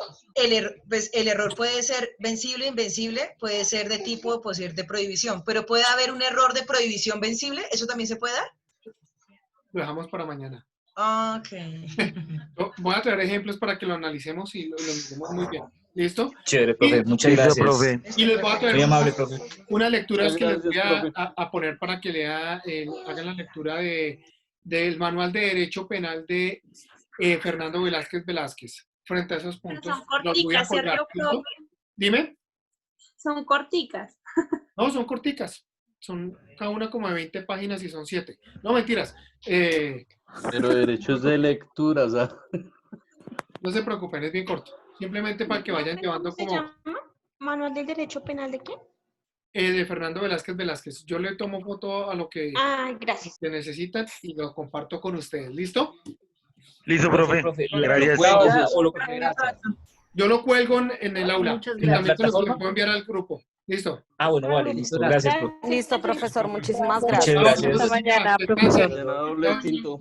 pues el error puede ser vencible, invencible, puede ser de tipo, puede ser de prohibición, pero puede haber un error de prohibición vencible, ¿eso también se puede dar? Lo dejamos para mañana. Ok. Voy a traer ejemplos para que lo analicemos y lo miremos muy bien. ¿Listo? Chévere, profe, muchas gracias. Profe. Y les voy a traer Muy amable, profe. unas lecturas Muchas que les voy gracias, profe. a poner para que hagan la lectura del Manual de Derecho Penal de Fernando Velázquez. Frente a esos puntos, Son los voy a corticas, colgar. ¿cierto, ¿Listo? profe? Dime. Son corticas. No, son corticas. Son cada una como de 20 páginas y son 7. No, mentiras. Pero derechos de lectura, ¿sabes? No se preocupen, es bien corto. Simplemente para que vayan llevando ¿Cómo se como... llama? ¿Manual del Derecho Penal de qué? De Fernando Velázquez. Yo le tomo foto a lo que Gracias. necesitan y lo comparto con ustedes. ¿Listo? Listo, profe. ¿Lo Gracias. cuelga o lo gracias? Yo lo cuelgo en el aula. Muchas Y también se los plataforma? puedo enviar al grupo. ¿Listo? Ah, bueno, vale, listo. Gracias, profe. Listo, profesor. Muchísimas Muchas gracias. gracias. Hasta mañana, profesor. Mañana doble quinto.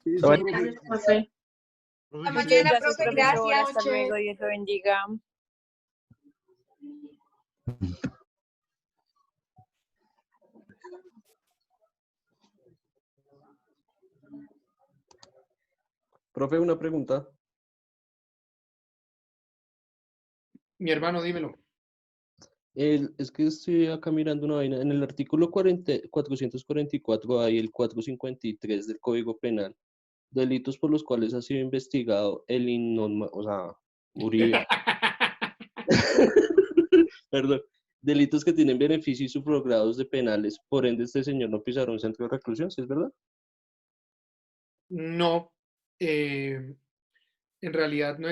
Gracias, profe. Hasta mañana, Gracias, profe. profesor. Gracias. Hasta luego. Dios lo bendiga. Profe, una pregunta. Mi hermano, dímelo. Es que estoy acá mirando una vaina. En el artículo 444 hay el 453 del Código Penal. Delitos por los cuales ha sido investigado o sea, Uribe. Perdón. Delitos que tienen beneficio y subrogados de penales. Por ende, este señor no pisará un centro de reclusión, ¿sí es verdad? No. En realidad no